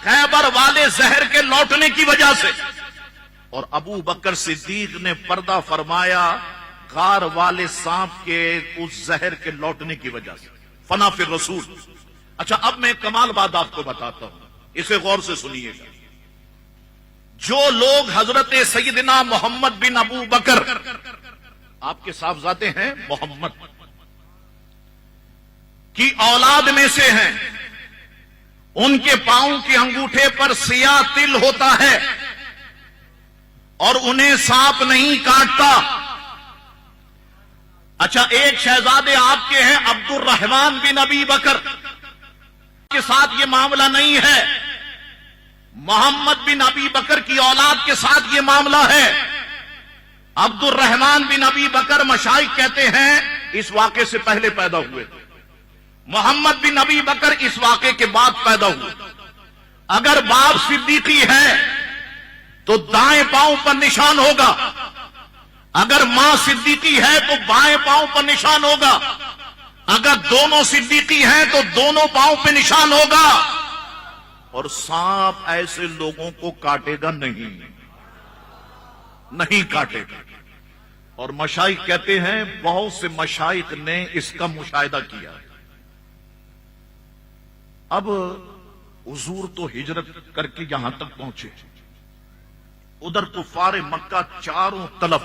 خیبر والے زہر کے لوٹنے کی وجہ سے، اور ابو بکر صدیق نے پردہ فرمایا غار والے سانپ کے اس زہر کے لوٹنے کی وجہ سے، فنا فی الرسول۔ اچھا، اب میں کمال بات آپ کو بتاتا ہوں، اسے غور سے سنیے گا۔ جو لوگ حضرت سیدنا محمد بن ابو بکر، آپ کے صاحبزادے ہیں محمد کی اولاد میں سے ہیں، ان کے پاؤں کے انگوٹھے پر سیاہ تل ہوتا ہے اور انہیں سانپ نہیں کاٹتا۔ اچھا، ایک شہزادے آپ کے ہیں عبد الرحمن بن ابی بکر، کے ساتھ یہ معاملہ نہیں ہے، محمد بن ابی بکر کی اولاد کے ساتھ یہ معاملہ ہے۔ عبد الرحمن بن ابی بکر مشائخ کہتے ہیں اس واقعے سے پہلے پیدا ہوئے، محمد بن ابی بکر اس واقعے کے بعد پیدا ہوئے۔ اگر باپ صدیقی ہے تو دائیں پاؤں پر نشان ہوگا، اگر ماں صدیقی ہے تو بائیں پاؤں پر نشان ہوگا، اگر دونوں صدیقی ہیں تو دونوں پاؤں پہ نشان ہوگا۔ اور سانپ ایسے لوگوں کو کاٹے گا نہیں کاٹے گا۔ اور مشائخ کہتے ہیں بہت سے مشائخ نے اس کا مشاہدہ کیا۔ اب حضور تو ہجرت کر کے یہاں تک پہنچے، ادھر کفار مکہ چاروں طرف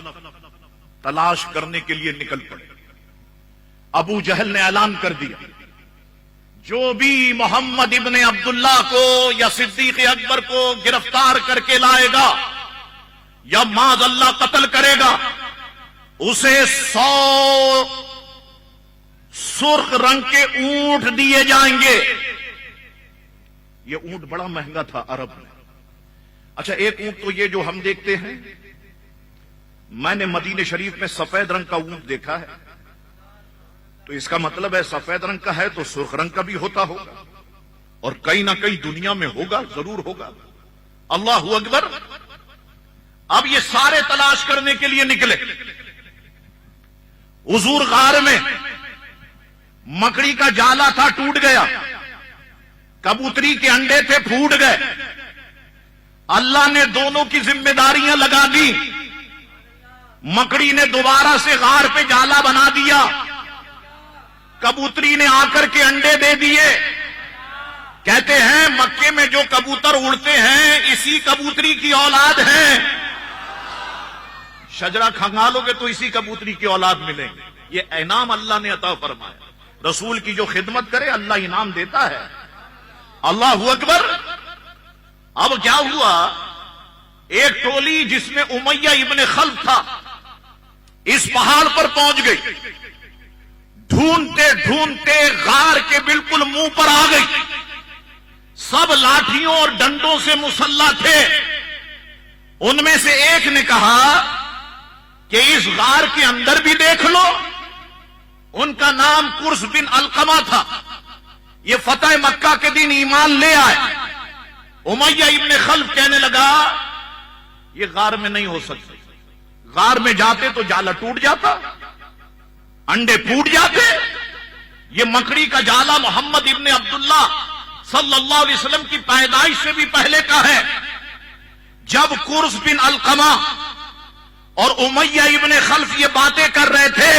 تلاش کرنے کے لیے نکل پڑے۔ ابو جہل نے اعلان کر دیا جو بھی محمد ابن عبداللہ کو یا صدیق اکبر کو گرفتار کر کے لائے گا یا معاذ اللہ قتل کرے گا، اسے 100 سرخ رنگ کے اونٹ دیے جائیں گے۔ یہ اونٹ بڑا مہنگا تھا عرب میں۔ اچھا، ایک اونٹ تو یہ جو ہم دیکھتے ہیں، میں نے مدینہ شریف میں سفید رنگ کا اونٹ دیکھا ہے، تو اس کا مطلب ہے سفید رنگ کا ہے تو سرخ رنگ کا بھی ہوتا ہوگا، اور کہیں نہ کہیں دنیا میں ہوگا، ضرور ہوگا۔ اللہ اکبر۔ اب یہ سارے تلاش کرنے کے لیے نکلے۔ حضور غار میں مکڑی کا جالا تھا، ٹوٹ گیا، کبوتری کے انڈے تھے، پھوٹ گئے۔ اللہ نے دونوں کی ذمہ داریاں لگا دی۔ مکڑی نے دوبارہ سے غار پہ جالا بنا دیا، کبوتری نے آ کر کے انڈے دے دیے۔ کہتے ہیں مکے میں جو کبوتر اڑتے ہیں اسی کبوتری کی اولاد ہیں، شجرہ کھنگالو گے تو اسی کبوتری کی اولاد ملیں گے۔ یہ انعام اللہ نے عطا فرمایا۔ رسول کی جو خدمت کرے اللہ انعام دیتا ہے۔ اللہ اکبر۔ اب کیا ہوا، ایک ٹولی جس میں امیہ ابن خلف تھا اس پہاڑ پر پہنچ گئی، ڈھونڈتے ڈھونڈتے غار کے بالکل منہ پر آ گئی. سب لاٹھیوں اور ڈنڈوں سے مسلح تھے. ان میں سے ایک نے کہا کہ اس غار کے اندر بھی دیکھ لو. ان کا نام قرص بن علقمہ تھا. یہ فتح مکہ کے دن ایمان لے آئے. امیہ ابن خلف کہنے لگا یہ غار میں نہیں ہو سکتا. غار میں جاتے تو جالا ٹوٹ جاتا، انڈے پھوٹ جاتے. یہ مکڑی کا جالا محمد ابن عبداللہ صلی اللہ علیہ وسلم کی پیدائش سے بھی پہلے کا ہے. جب قرص بن علقمہ اور امیہ ابن خلف یہ باتیں کر رہے تھے،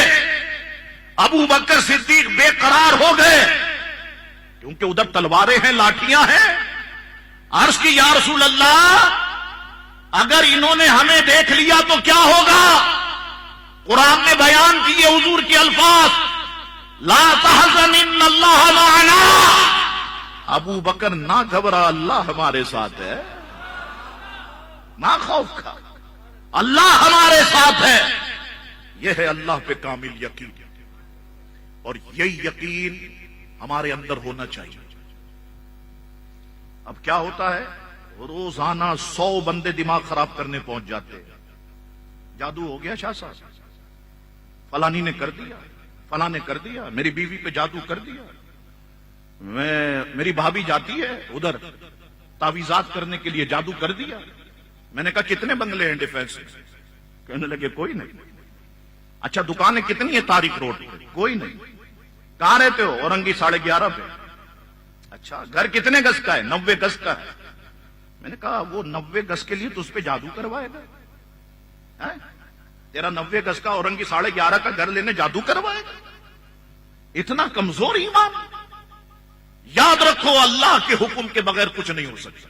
ابو بکر صدیق بے قرار ہو گئے، کیونکہ ادھر تلواریں ہیں، لاٹھیاں ہیں. عرض کی یا رسول اللہ، اگر انہوں نے ہمیں دیکھ لیا تو کیا ہوگا؟ قرآن نے بیان کیے حضور کے الفاظ، لا تحزن ان اللہ معنا. ابو بکر نہ گھبرا، اللہ ہمارے ساتھ ہے. نہ خوف کھا، اللہ ہمارے ساتھ ہے. یہ ہے اللہ پہ کامل یقین، اور یہی یقین ہمارے اندر ہونا چاہیے. اب کیا ہوتا ہے، روزانہ 100 بندے دماغ خراب کرنے پہنچ جاتے ہیں. جادو ہو گیا شاہ صاحب، فلانی نے کر دیا، فلاں نے کر دیا، میری بیوی پہ جادو کر دیا. میری بھابھی جاتی ہے ادھر تعویذات کرنے کے لیے، جادو کر دیا. میں نے کہا کتنے بنگلے ہیں ڈیفینس؟ کہنے لگے کوئی نہیں. اچھا دکانیں کتنی ہیں تاریخ روڈ پہ؟ کوئی نہیں. کہاں رہتے ہو؟ اورنگی 11:30 پہ. اچھا گھر کتنے گز کا ہے؟ 90 گز کا ہے. میں نے کہا وہ 90 گز کے لیے تو اس پہ جادو کروائے گا؟ تیرا 90 گز کا اورنگی 11:30 کا گھر لینے جادو کروائے گا؟ اتنا کمزور ایمان. یاد رکھو اللہ کے حکم کے بغیر کچھ نہیں ہو سکتا.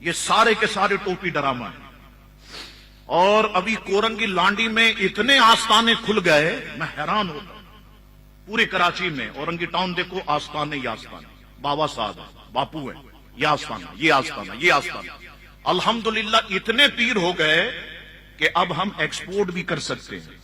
یہ سارے کے سارے ٹوپی ڈرامہ ہیں. اور ابھی کورنگی لانڈی میں اتنے آستانے کھل گئے، میں حیران ہوتا ہوں. پورے کراچی میں اورنگی ٹاؤن دیکھو، آستانے ہی آستانے. بابا صاحب باپو ہیں، یہ آستانہ، یہ آستانہ، یہ آستانہ. الحمدللہ اتنے پیر ہو گئے کہ اب ہم ایکسپورٹ بھی کر سکتے ہیں.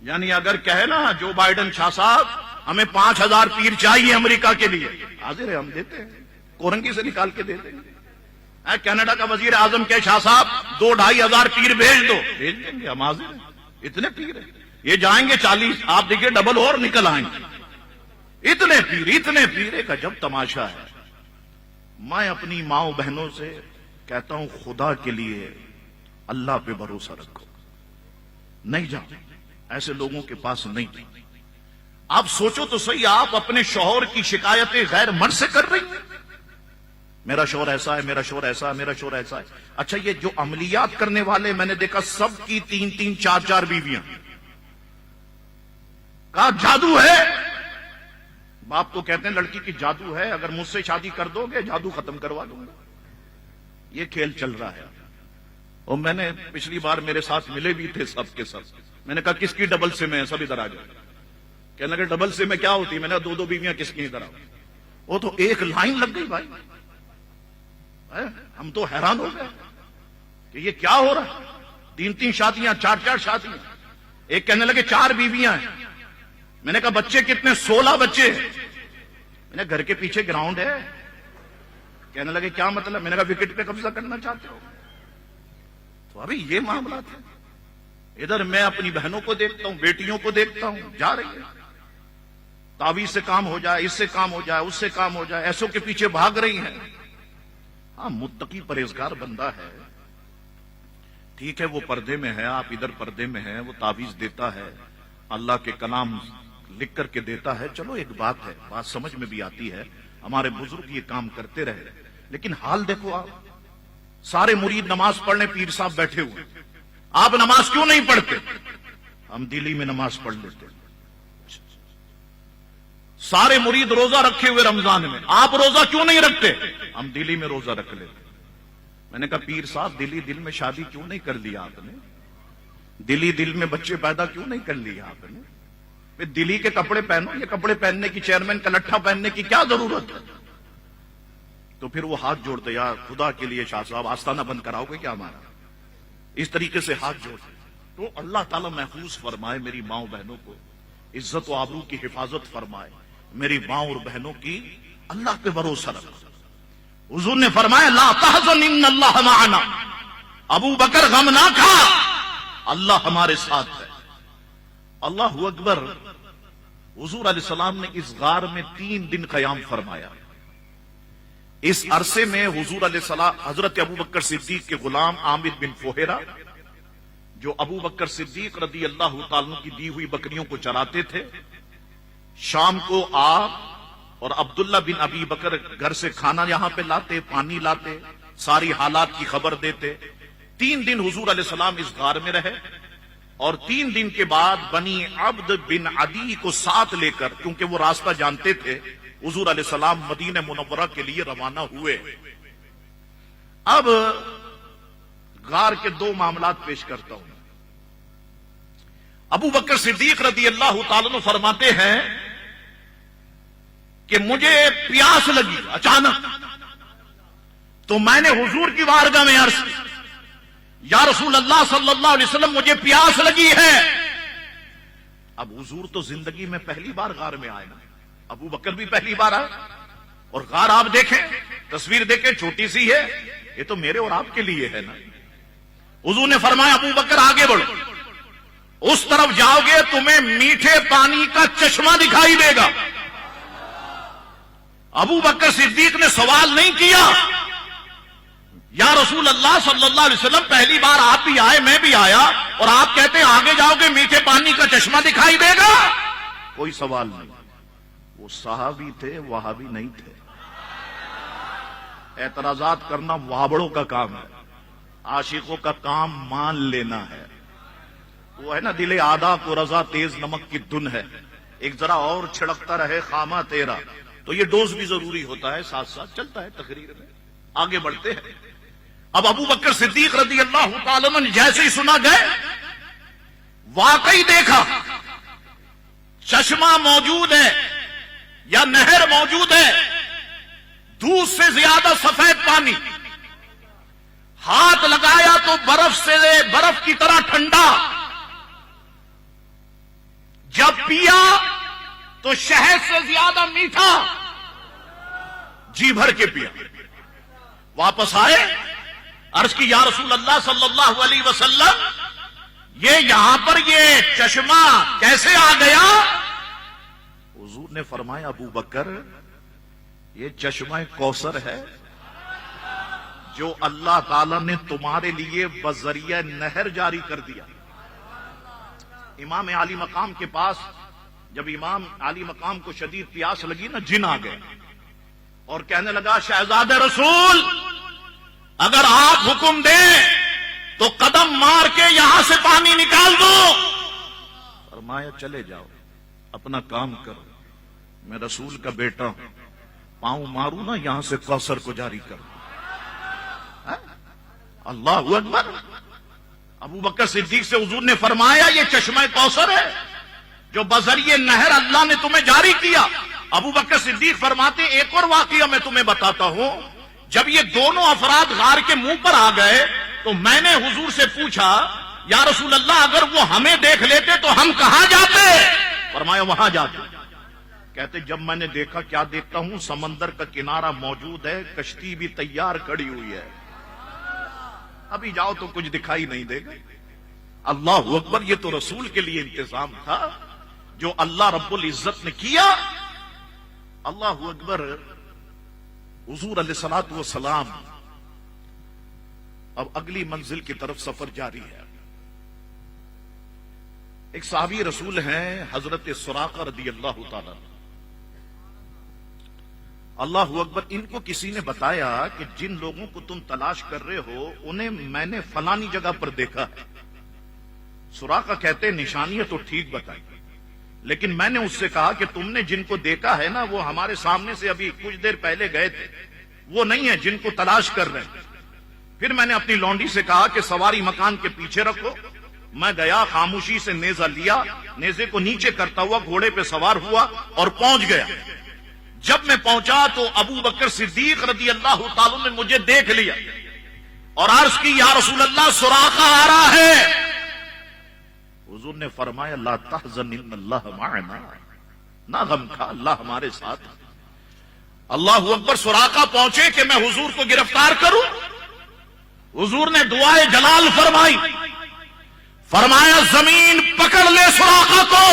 یعنی اگر کہے نا جو بائیڈن شاہ صاحب ہمیں 5000 پیر چاہیے امریکہ کے لیے، حاضر ہے، ہم دیتے ہیں. کورنگی سے نکال کے دیتے ہیں. کینیڈا کا وزیر اعظم کہ شاہ صاحب 2-2.5 ہزار پیر بھیج دو، بھیج دیں گے، ہم حاضر ہیں. اتنے پیر ہیں. یہ جائیں گے 40، آپ دیکھیے ڈبل اور نکل آئیں گے. اتنے پیر، اتنے پیر. ایک عجب تماشا ہے. میں اپنی ماؤں بہنوں سے کہتا ہوں خدا کے لیے اللہ پہ بھروسہ رکھو. نہیں جاؤ ایسے لوگوں کے پاس، نہیں جاؤ. آپ سوچو تو صحیح، آپ اپنے شوہر کی شکایتیں غیر مرد سے کر رہی ہیں. میرا شوہر ایسا ہے، میرا شوہر ایسا ہے، میرا شوہر ایسا ہے. اچھا یہ جو عملیات کرنے والے میں نے دیکھا سب کی 3-3 4-4 بیویاں. کہا جادو ہے. باپ تو کہتے ہیں لڑکی کی جادو ہے، اگر مجھ سے شادی کر دو گے جادو ختم کروا دوں گا. یہ کھیل چل رہا ہے. اور میں نے پچھلی بار میرے ساتھ ملے بھی تھے سب کے سب. میں نے کہا کس کی ڈبل سم ہے؟ سب ادھر آ جائے. کہنے لگے ڈبل سم میں کیا ہوتی ہے؟ میں نے کہا 2-2 بیویاں کس کی؟ ادھر آؤ. وہ تو ایک لائن لگ گئی بھائی. ہم تو حیران ہو گئے کہ یہ کیا ہو رہا ہے. 3-3 شادیاں، 4-4 شادیاں. ایک کہنے لگے 4 بیویاں ہیں. میں نے کہا بچے کتنے؟ 16 بچے. میں نے گھر کے پیچھے گراؤنڈ ہے. کہنے لگے کیا مطلب؟ میں نے کہا وکٹ پہ قبضہ کرنا چاہتے ہو؟ تو ابھی یہ معاملات ہیں. ادھر میں اپنی بہنوں کو دیکھتا ہوں، بیٹیوں کو دیکھتا ہوں، جا رہی ہے تعویذ سے کام ہو جائے، اس سے کام ہو جائے، اس سے کام ہو جائے، ایسوں کے پیچھے بھاگ رہی ہیں. ہاں متقی پرہیزگار بندہ ہے، ٹھیک ہے، وہ پردے میں ہے، آپ ادھر پردے میں ہیں، وہ تعویذ دیتا ہے، اللہ کے کلام لکھ کر کے دیتا ہے. چلو ایک بات ہے، بات سمجھ میں بھی آتی ہے، ہمارے بزرگ یہ کام کرتے رہے. لیکن حال دیکھو آپ، سارے مرید نماز پڑھنے پیر صاحب بیٹھے ہوئے. آپ نماز کیوں نہیں پڑھتے؟ ہم دلی میں نماز پڑھ لیتے. سارے مرید روزہ رکھے ہوئے رمضان میں، آپ روزہ کیوں نہیں رکھتے؟ ہم دلی میں روزہ رکھ لیتے. میں نے کہا پیر صاحب دلی دل میں شادی کیوں نہیں کر لیا آپ نے؟ دلی دل میں بچے پیدا کیوں نہیں کر لیا آپ نے؟ دلی کے کپڑے پہنو. یہ کپڑے پہننے کی، چیئرمین کا لٹھا پہننے کی کیا ضرورت ہے؟ تو پھر وہ ہاتھ جوڑتے، یا خدا کے لیے شاہ صاحب آستانہ بند کراؤ گے کیا ہمارا؟ اس طریقے سے ہاتھ جوڑتے. تو اللہ تعالیٰ محفوظ فرمائے میری ماں بہنوں کو، عزت و آبرو کی حفاظت فرمائے. میری ماں اور بہنوں کی اللہ پہ بھروسہ رکھو. حضور نے فرمایا لا تحزن ان اللہ معنا، ابو بکر غم نہ کھا، اللہ ہمارے ساتھ ہے. اللہ اکبر. حضور علیہ السلام نے اس غار میں 3 دن قیام فرمایا. اس عرصے میں حضور علیہ السلام حضرت ابو بکر صدیق کے غلام عامر بن فہیرہ، جو ابو بکر صدیق رضی اللہ تعالیٰ کی دی ہوئی بکریوں کو چراتے تھے، شام کو آپ اور عبداللہ بن ابی بکر گھر سے کھانا یہاں پہ لاتے، پانی لاتے، ساری حالات کی خبر دیتے. 3 دن حضور علیہ السلام اس غار میں رہے، اور 3 دن کے بعد بنی عبد بن عدی کو ساتھ لے کر، کیونکہ وہ راستہ جانتے تھے، حضور علیہ السلام مدینہ منورہ کے لیے روانہ ہوئے. اب غار کے 2 معاملات پیش کرتا ہوں. ابو بکر صدیق رضی اللہ تعالیٰ عنہ فرماتے ہیں کہ مجھے پیاس لگی اچانک، تو میں نے حضور کی بارگاہ میں عرض کی یا رسول اللہ صلی اللہ علیہ وسلم مجھے پیاس لگی ہے. اب حضور تو زندگی میں پہلی بار غار میں آئے نا، ابو بکر بھی پہلی بار آئے، اور غار آپ دیکھیں، تصویر دیکھیں، چھوٹی سی ہے، یہ تو میرے اور آپ کے لیے ہے نا. حضور نے فرمایا ابو بکر آگے بڑھو، اس طرف جاؤ گے تمہیں میٹھے پانی کا چشمہ دکھائی دے گا. ابو بکر صدیق نے سوال نہیں کیا یا رسول اللہ صلی اللہ علیہ وسلم پہلی بار آپ بھی آئے، میں بھی آیا، اور آپ کہتے ہیں آگے جاؤ گے میٹھے پانی کا چشمہ دکھائی دے گا. کوئی سوال نہیں. وہ صحابی تھے، وہابی نہیں تھے. اعتراضات کرنا وابڑوں کا کام ہے، عاشقوں کا کام مان لینا ہے. وہ ہے نا دل آدھا کو رضا تیز نمک کی دن ہے، ایک ذرا اور چھڑکتا رہے خامہ تیرا. تو یہ ڈوز بھی ضروری ہوتا ہے، ساتھ ساتھ چلتا ہے تقریر میں. آگے بڑھتے ہیں. اب ابو بکر صدیق رضی اللہ تعالیٰ عنہ جیسے ہی سنا گئے، واقعی دیکھا چشمہ موجود ہے یا نہر موجود ہے، دودھ سے زیادہ سفید پانی. ہاتھ لگایا تو برف کی طرح ٹھنڈا. جب پیا تو شہد سے زیادہ میٹھا. جی بھر کے پیا. واپس آئے، عرض کی یا رسول اللہ صلی اللہ علیہ وسلم یہ یہاں پر یہ چشمہ کیسے آ گیا؟ حضور نے فرمایا ابو بکر یہ چشمہ کوثر ہے جو اللہ تعالی نے تمہارے لیے بذریعہ نہر جاری کر دیا. امام عالی مقام کے پاس جب امام عالی مقام کو شدید پیاس لگی نا، جن آ گئے اور کہنے لگا شہزادہ رسول اگر آپ حکم دیں تو قدم مار کے یہاں سے پانی نکال دو. فرمایا چلے جاؤ، اپنا کام کرو، میں رسول کا بیٹا ہوں، پاؤں ماروں نا یہاں سے کوثر کو جاری کرو. اللہ اکبر. ابو بکر صدیق سے حضور نے فرمایا یہ چشمہ کوثر ہے جو بذریعہ نہر اللہ نے تمہیں جاری کیا. ابو بکر صدیق فرماتے ایک اور واقعہ میں تمہیں بتاتا ہوں. جب یہ دونوں افراد غار کے منہ پر آ گئے تو میں نے حضور سے پوچھا یا رسول اللہ اگر وہ ہمیں دیکھ لیتے تو ہم کہاں جاتے؟ فرمایا وہاں جاتے. کہتے جب میں نے دیکھا، کیا دیکھتا ہوں، سمندر کا کنارہ موجود ہے، کشتی بھی تیار کھڑی ہوئی ہے، ابھی جاؤ تو کچھ دکھائی نہیں دے گا. اللہ اکبر. یہ تو رسول کے لیے انتظام تھا جو اللہ رب العزت نے کیا. اللہ اکبر. حضور علیہ الصلوۃ والسلام اب اگلی منزل کی طرف سفر جاری ہے. ایک صحابی رسول ہیں حضرت سراقہ رضی اللہ تعالی. اللہ اکبر. ان کو کسی نے بتایا کہ جن لوگوں کو تم تلاش کر رہے ہو انہیں میں نے فلانی جگہ پر دیکھا ہے. سراقہ کہتے نشانیاں تو ٹھیک بتائی، لیکن میں نے اس سے کہا کہ تم نے جن کو دیکھا ہے نا وہ ہمارے سامنے سے ابھی کچھ دیر پہلے گئے تھے، وہ نہیں ہے جن کو تلاش کر رہے ہیں. پھر میں نے اپنی لونڈی سے کہا کہ سواری مکان کے پیچھے رکھو. میں گیا، خاموشی سے نیزہ لیا، نیزے کو نیچے کرتا ہوا گھوڑے پہ سوار ہوا اور پہنچ گیا. جب میں پہنچا تو ابو بکر صدیق رضی اللہ تعالیٰ نے مجھے دیکھ لیا اور عرض کی یا رسول اللہ سراقہ آ رہا ہے. حضور نے فرمایا لا تحزن ان اللہ معنا، نہ غم کھا، اللہ ہمارے ساتھ. اللہ اکبر. سراقہ پہنچے کہ میں حضور کو گرفتار کروں. حضور نے دعائے جلال فرمائی، فرمایا زمین پکڑ لے سراقہ کو.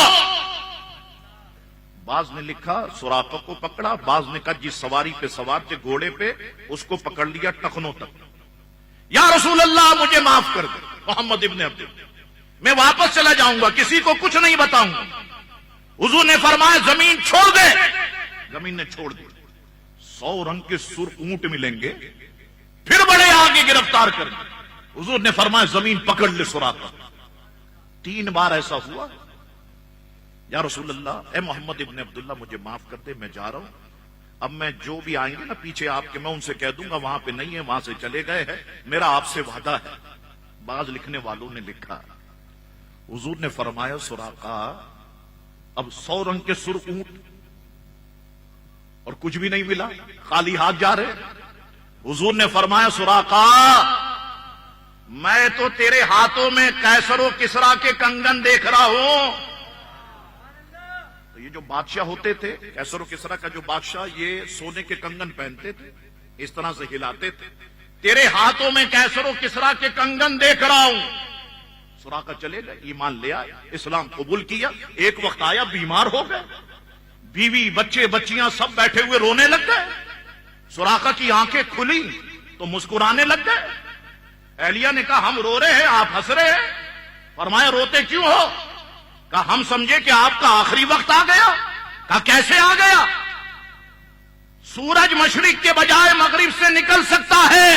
بعض نے لکھا سراقہ کو پکڑا، بعض نے کہا جس سواری پہ سوار تھے گھوڑے پہ اس کو پکڑ لیا ٹخنوں تک. یا رسول اللہ مجھے معاف کر دے محمد ابن عبد اللہ، میں واپس چلا جاؤں گا، کسی کو کچھ نہیں بتاؤں گا. حضور نے فرمایا زمین چھوڑ دے. زمین نے چھوڑ دی. 100 رنگ کے سر اونٹ ملیں گے، پھر بڑے آگے گرفتار کر دیں. حضور نے فرمایا زمین پکڑ لے سراقہ. 3 بار ایسا ہوا. یا رسول اللہ اے محمد ابن عبداللہ مجھے معاف کر دے، میں جا رہا ہوں. اب میں جو بھی آئیں گے نا پیچھے آپ کے، میں ان سے کہہ دوں گا وہاں پہ نہیں ہے، وہاں سے چلے گئے ہیں، میرا آپ سے وعدہ ہے. بعض لکھنے والوں نے لکھا حضور نے فرمایا سراقہ اب 100 رنگ کے سر اونٹ اور کچھ بھی نہیں ملا، خالی ہاتھ جا رہے. حضور نے فرمایا سراقہ میں تو تیرے ہاتھوں میں قیصر و کسریٰ کے کنگن دیکھ رہا ہوں. تو یہ جو بادشاہ ہوتے تھے قیصر و کسریٰ کا جو بادشاہ، یہ سونے کے کنگن پہنتے تھے، اس طرح سے ہلاتے تھے. تیرے ہاتھوں میں قیصر و کسریٰ کے کنگن دیکھ رہا ہوں. سراقہ چلے گئے، ایمان لے آئے، اسلام قبول کیا. ایک وقت آیا بیمار ہو گئے، بیوی بچے بچیاں سب بیٹھے ہوئے رونے لگ گئے. سراقہ کی آنکھیں کھلی تو مسکرانے لگ گئے. اہلیہ نے کہا ہم رو رہے ہیں آپ ہنس رہے ہیں. فرمایا روتے کیوں ہو؟ کہا ہم سمجھے کہ آپ کا آخری وقت آ گیا. کہا کیسے آ گیا؟ سورج مشرق کے بجائے مغرب سے نکل سکتا ہے،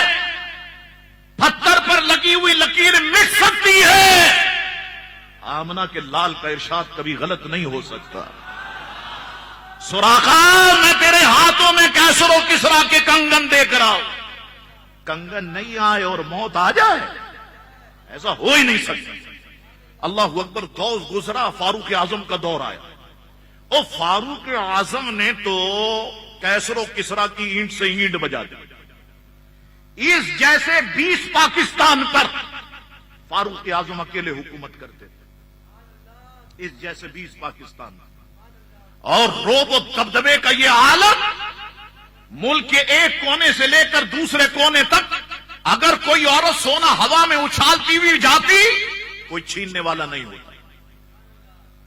پتھر پر لگی ہوئی لکیر مٹ سکتی ہے. آمنہ کے لال کا ارشاد کبھی غلط نہیں ہو سکتا. سراقہ میں تیرے ہاتھوں میں قیصر و کسریٰ کے کنگن دیکھ رہا ہوں. کنگن نہیں آئے اور موت آ جائے، ایسا ہو ہی نہیں سکتا. اللہ اکبر. دور گزرا، فاروق اعظم کا دور آیا. اور فاروق اعظم نے تو قیصر و کسریٰ کی اینٹ سے اینٹ بجا دی. اس جیسے 20 پاکستان پر فاروق اعظم اکیلے حکومت کرتے تھے. اس جیسے 20 پاکستان پر. اور روب و دبدبے کا یہ عالم، ملک کے ایک کونے سے لے کر دوسرے کونے تک اگر کوئی عورت سونا ہوا میں اچھالتی ہوئی جاتی کوئی چھیننے والا نہیں ہوتا.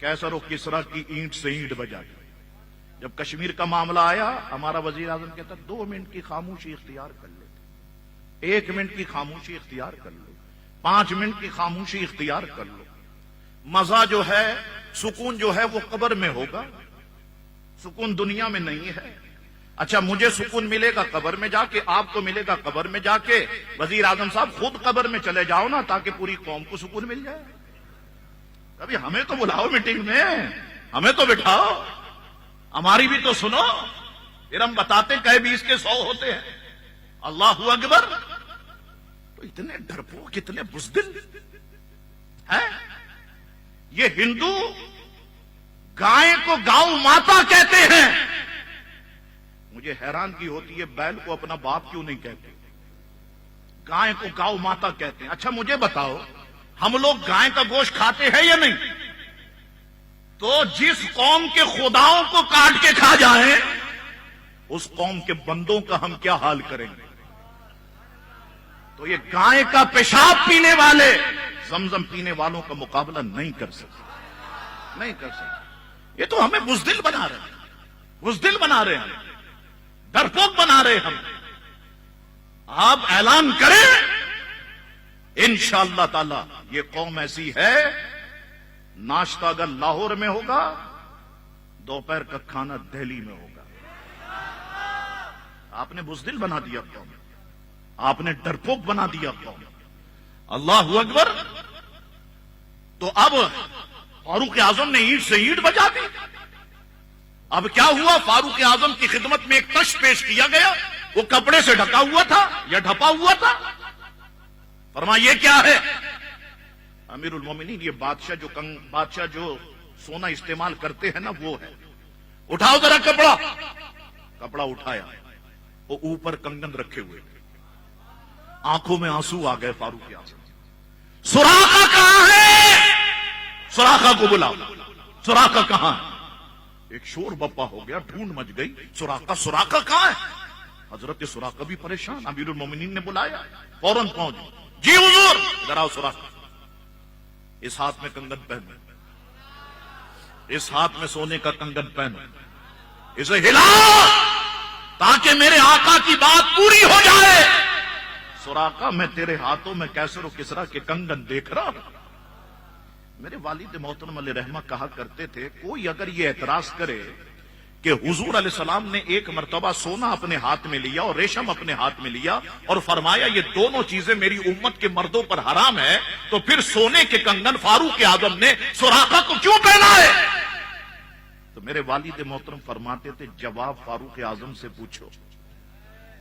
قیصر و کسریٰ کی اینٹ سے اینٹ بجا دی. جب کشمیر کا معاملہ آیا ہمارا وزیر اعظم کہتا 2 منٹ کی خاموشی اختیار کر لے، 1 منٹ کی خاموشی اختیار کر لو، 5 منٹ کی خاموشی اختیار کر لو. مزہ جو ہے، سکون جو ہے وہ قبر میں ہوگا، سکون دنیا میں نہیں ہے. اچھا مجھے سکون ملے گا قبر میں جا کے، آپ کو ملے گا قبر میں جا کے. وزیر اعظم صاحب خود قبر میں چلے جاؤ نا تاکہ پوری قوم کو سکون مل جائے. کبھی ہمیں تو بلاؤ میٹنگ میں، ہمیں تو بٹھاؤ، ہماری بھی تو سنو، پھر ہم بتاتے کہے 20 کے 100 ہوتے ہیں. اللہ اکبر. تو اتنے ڈرپوک اتنے بزدل ہیں. یہ ہندو گائے کو گاؤں ماتا کہتے ہیں. مجھے حیرانگی ہوتی ہے بیل کو اپنا باپ کیوں نہیں کہتے، گائے کو گاؤں ماتا کہتے ہیں. اچھا مجھے بتاؤ ہم لوگ گائے کا گوشت کھاتے ہیں یا نہیں؟ تو جس قوم کے خداؤں کو کاٹ کے کھا جائیں اس قوم کے بندوں کا ہم کیا حال کریں گے؟ تو یہ گائے کا پیشاب پینے والے زمزم پینے والوں کا مقابلہ نہیں کر سکتے، نہیں کر سکتے. یہ تو ہمیں بزدل بنا رہے ہیں، بزدل بنا رہے ہیں، ڈرپوک بنا رہے ہم. آپ اعلان کریں انشاءاللہ تعالی یہ قوم ایسی ہے، ناشتہ اگر لاہور میں ہوگا دوپہر کا کھانا دہلی میں ہوگا. آپ نے بزدل بنا دیا قوم، آپ نے ڈرپوک بنا دیا قوم. اللہ اکبر. تو اب فاروق اعظم نے اینٹ سے اینٹ بجا دی. اب کیا ہوا؟ فاروق اعظم کی خدمت میں ایک تشت پیش کیا گیا، وہ کپڑے سے ڈھکا ہوا تھا یا ڈھپا ہوا تھا. فرمایا یہ کیا ہے؟ امیر المومنین یہ بادشاہ جو سونا استعمال کرتے ہیں نا وہ ہے. اٹھاؤ ذرا کپڑا. کپڑا اٹھایا، وہ اوپر کنگن رکھے ہوئے، آنکھوں میں آنسو آ گئے فاروق اعظم۔ سراقہ کہاں ہے؟ سراقہ کو بلاؤ۔ سراقہ کہاں ہے؟ ایک شور بپا ہو گیا، ڈھونڈ مچ گئی، سراقہ سراقہ کہاں ہے؟ حضرت سراقہ بھی پریشان، امیر المومنین نے بلایا، فوراً پہنچ، جی حضور ادھر آؤ۔ سراقہ اس ہاتھ میں کنگن پہنو، اس ہاتھ میں سونے کا کنگن پہنو، اسے ہلاؤ تاکہ میرے آقا کی بات پوری ہو جائے۔ سراقہ میں تیرے ہاتھوں میں کیسر و کسرا کے کنگن دیکھ رہا ہوں۔ میرے والد محترم علیہ رحمہ کہا کرتے تھے، کوئی اگر یہ اعتراض کرے کہ حضور علیہ السلام نے ایک مرتبہ سونا اپنے ہاتھ میں لیا اور ریشم اپنے ہاتھ میں لیا اور فرمایا یہ دونوں چیزیں میری امت کے مردوں پر حرام ہے، تو پھر سونے کے کنگن فاروق اعظم نے سراقہ کو کیوں پہنا ہے؟ تو میرے والد محترم فرماتے تھے، جواب فاروق اعظم سے پوچھو۔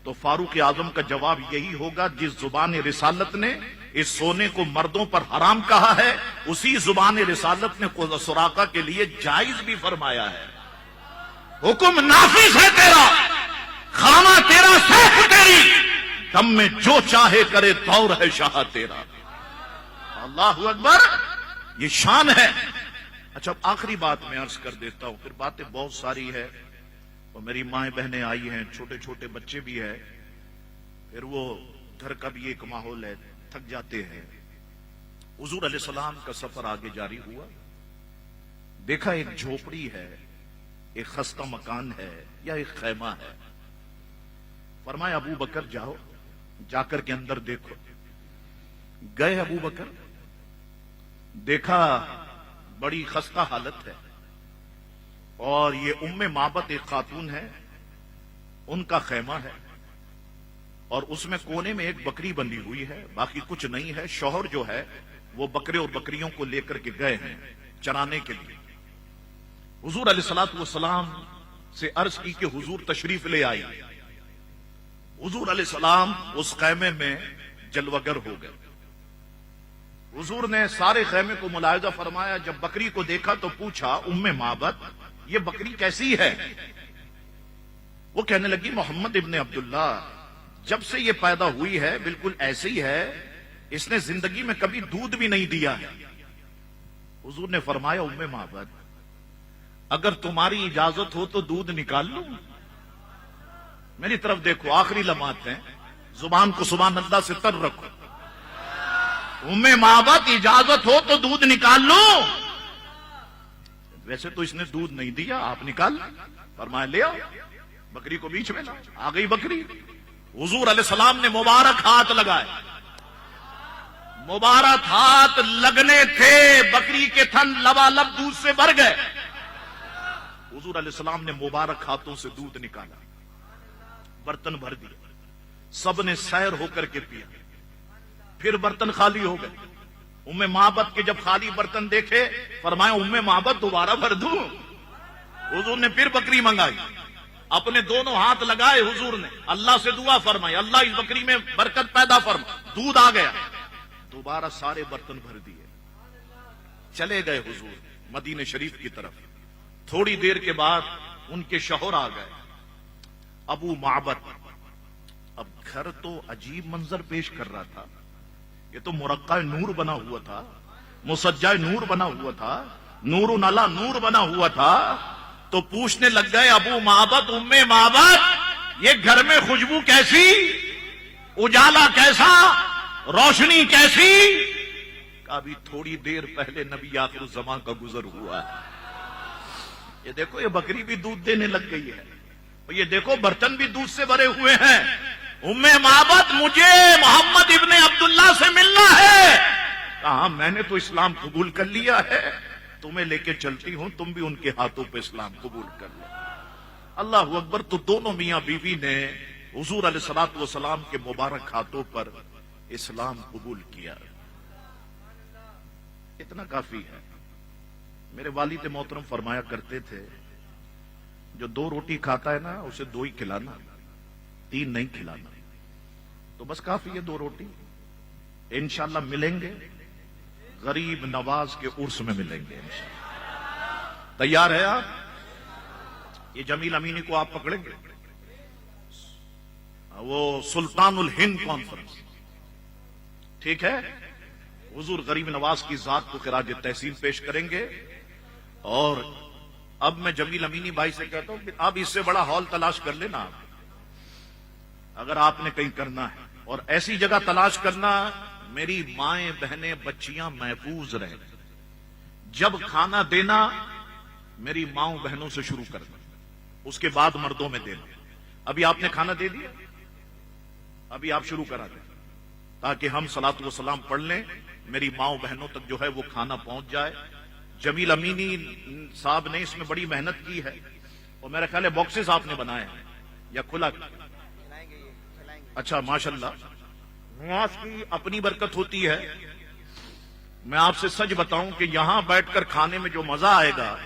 تو فاروق اعظم کا جواب یہی ہوگا، جس زبان رسالت نے اس سونے کو مردوں پر حرام کہا ہے، اسی زبان رسالت نے سراقہ کے لیے جائز بھی فرمایا ہے۔ حکم نافذ ہے تیرا، خانہ تیرا، سیف تیری، دم میں جو چاہے کرے دور ہے شاہ تیرا۔ اللہ اکبر، یہ شان ہے۔ اچھا آخری بات میں عرض کر دیتا ہوں، پھر باتیں بہت ساری ہے، اور میری مائیں بہنیں آئی ہیں، چھوٹے چھوٹے بچے بھی ہیں، پھر وہ گھر کا بھی ایک ماحول ہے، تھک جاتے ہیں۔ حضور علیہ السلام کا سفر آگے جاری ہوا، دیکھا ایک جھوپڑی ہے، ایک خستہ مکان ہے یا ایک خیمہ ہے۔ فرمایا ابو بکر جاؤ، جا کر کے اندر دیکھو۔ گئے ابو بکر، دیکھا بڑی خستہ حالت ہے، اور یہ ام معبد ایک خاتون ہے، ان کا خیمہ ہے، اور اس میں کونے میں ایک بکری بندھی ہوئی ہے، باقی کچھ نہیں ہے۔ شوہر جو ہے وہ بکرے اور بکریوں کو لے کر کے گئے ہیں چرانے کے لیے۔ حضور علیہ الصلوۃ والسلام سے عرض کی کہ حضور تشریف لے آئی۔ حضور علیہ السلام اس خیمے میں جلوگر ہو گئے۔ حضور نے سارے خیمے کو ملاحظہ فرمایا، جب بکری کو دیکھا تو پوچھا، ام معبد یہ بکری کیسی ہے؟ وہ کہنے لگی، محمد ابن عبداللہ جب سے یہ پیدا ہوئی ہے بالکل ایسے ہی ہے، اس نے زندگی میں کبھی دودھ بھی نہیں دیا ہے۔ حضور نے فرمایا، ام معبد اگر تمہاری اجازت ہو تو دودھ نکال لوں؟ میری طرف دیکھو، آخری لمحات ہیں، زبان کو سبحان اللہ سے تر رکھو۔ ام معبد اجازت ہو تو دودھ نکال لوں؟ ویسے تو اس نے دودھ نہیں دیا، آپ نکال لیں۔ فرمایا لے آؤ، بکری کو بیچ میں لا۔ آ گئی بکری، حضور علیہ السلام نے مبارک ہاتھ لگائے، مبارک ہاتھ لگنے تھے، بکری کے تھن لبالب دودھ سے بھر گئے۔ حضور علیہ السلام نے مبارک ہاتھوں سے دودھ نکالا، برتن بھر دیا، سب نے سیر ہو کر کے پیا، پھر برتن خالی ہو گئے۔ ام معبد کے جب خالی برتن دیکھے، فرمایا ام معبد دوبارہ بھر دوں؟ حضور نے پھر بکری منگائی، اپنے دونوں ہاتھ لگائے، حضور نے اللہ سے دعا فرمائی، اللہ اس بکری میں برکت پیدا فرما، دودھ آ گیا، دوبارہ سارے برتن بھر دیے، چلے گئے حضور مدینہ شریف کی طرف۔ تھوڑی دیر کے بعد ان کے شوہر آ گئے، ابو معبد۔ اب گھر تو عجیب منظر پیش کر رہا تھا، یہ تو مرقع نور بنا ہوا تھا، مسجع نور بنا ہوا تھا، نور نلا نور بنا ہوا تھا۔ تو پوچھنے لگ گئے، ابو معبد، ام معبد یہ گھر میں خوشبو کیسی، اجالا کیسا، روشنی کیسی؟ ابھی تھوڑی دیر پہلے نبی آخر الزمان کا گزر ہوا ہے۔ یہ دیکھو یہ بکری بھی دودھ دینے لگ گئی ہے، یہ دیکھو برتن بھی دودھ سے بھرے ہوئے ہیں۔ ام معبد مجھے محمد ابن عبداللہ سے ملنا ہے۔ کہا میں نے تو اسلام قبول کر لیا ہے، تمہیں لے کے چلتی ہوں، تم بھی ان کے ہاتھوں پہ اسلام قبول کر لو۔ اللہ اکبر۔ تو دونوں میاں بیوی نے حضور علیہ الصلوۃ والسلام کے مبارک ہاتھوں پر اسلام قبول کیا۔ اتنا کافی ہے۔ میرے والد محترم فرمایا کرتے تھے، جو 2 روٹی کھاتا ہے نا اسے 2 ہی کھلانا، 3 نہیں کھلانا، تو بس کافی ہے 2 روٹی۔ انشاءاللہ ملیں گے، غریب نواز کے عرس میں ملیں گے انشاءاللہ۔ تیار ہے آپ؟ یہ جمیل امینی کو آپ پکڑیں گے؟ وہ سلطان الہند کانفرنس، ٹھیک ہے، حضور غریب نواز کی ذات کو خراج تحسین پیش کریں گے. اور اب میں جمیل امینی بھائی سے کہتا ہوں کہ اب اس سے بڑا ہال تلاش کر لینا آپ، اگر آپ نے کہیں کرنا ہے، اور ایسی جگہ تلاش کرنا میری مائیں بہنیں بچیاں محفوظ رہیں. جب کھانا دینا میری ماؤں بہنوں سے شروع کرنا، اس کے بعد مردوں میں دینا. ابھی آپ نے کھانا دے دیا، ابھی آپ شروع کرا دیں تاکہ ہم صلاۃ و سلام پڑھ لیں، میری ماؤں بہنوں تک جو ہے وہ کھانا پہنچ جائے. جمیل امینی صاحب نے اس میں بڑی محنت کی ہے، اور میرا خیال ہے باکسز آپ نے بنائے ہیں یا کھلا؟ اچھا ماشاءاللہ. نماز کی اپنی برکت ہوتی ہے. میں آپ سے سچ بتاؤں کہ یہاں بیٹھ کر کھانے میں جو مزہ آئے گا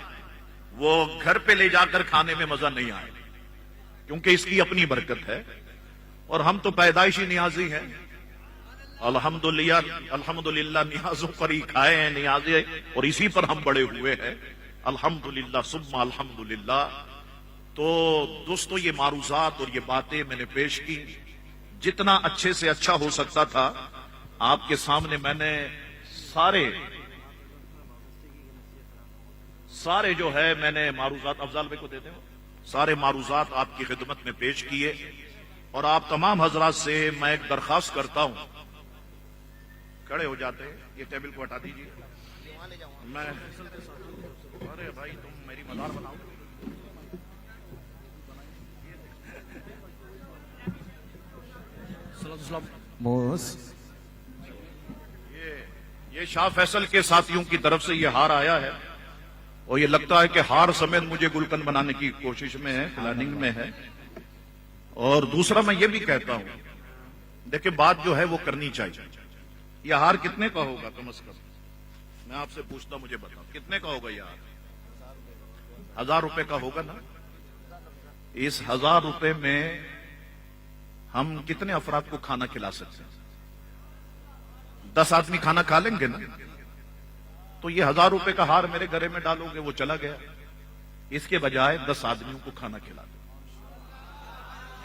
وہ گھر پہ لے جا کر کھانے میں مزہ نہیں آئے گا، کیونکہ اس کی اپنی برکت ہے. اور ہم تو پیدائشی نیازی ہیں، الحمدللہ نیازوں پر ہی کھائے ہیں نیازے، اور اسی پر ہم بڑے ہوئے ہیں. الحمدللہ ثم الحمدللہ. تو دوستو یہ معروضات اور یہ باتیں میں نے پیش کی، جتنا اچھے سے اچھا ہو سکتا تھا آپ کے سامنے میں نے سارے جو ہے میں نے معروضات، افضال بھائی کو دیتے ہو، سارے معروضات آپ کی خدمت میں پیش کیے. اور آپ تمام حضرات سے میں ایک درخواست کرتا ہوں، کھڑے ہو جاتے ہیں، یہ ٹیبل کو ہٹا دیجیے. میں ارے بھائی تم میری مدار بناؤ. یہ شاہ فیصل کے ساتھیوں کی طرف سے یہ ہار آیا ہے، اور یہ لگتا ہے کہ ہار سمیت مجھے گلکن بنانے کی کوشش میں ہے، پلاننگ میں ہے. اور دوسرا میں یہ بھی کہتا ہوں، دیکھیں بات جو ہے وہ کرنی چاہیے. یہ ہار کتنے کا ہوگا کم از کم؟ میں آپ سے پوچھتا ہوں، مجھے بتاؤ کتنے کا ہوگا یہ ہار؟ 1000 روپے کا ہوگا نا؟ اس 1000 روپے میں ہم کتنے افراد کو کھانا کھلا سکتے ہیں؟ 10 آدمی کھانا کھا لیں گے نا؟ تو یہ 1000 روپے کا ہار میرے گھر میں ڈالو گے وہ چلا گیا. اس کے بجائے 10 آدمیوں کو کھانا کھلا دو،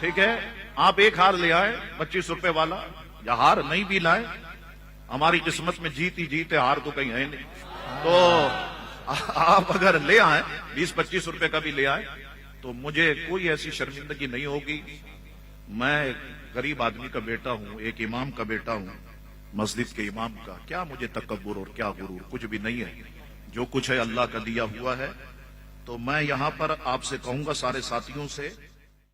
ٹھیک ہے؟ آپ ایک ہار لے آئے 25 روپے والا، یا ہار نہیں بھی لائے، ہماری قسمت میں جیت ہی جیتے، ہار تو کہیں ہے نہیں. تو آپ اگر لے آئیں 20-25 روپے کا بھی لے آئے تو مجھے کوئی ایسی شرمندگی نہیں ہوگی. میں غریب آدمی کا بیٹا ہوں، ایک امام کا بیٹا ہوں، مسجد کے امام کا. کیا مجھے تکبر اور کیا غرور، کچھ بھی نہیں ہے. جو کچھ ہے اللہ کا دیا ہوا ہے. تو میں یہاں پر آپ سے کہوں گا، سارے ساتھیوں سے،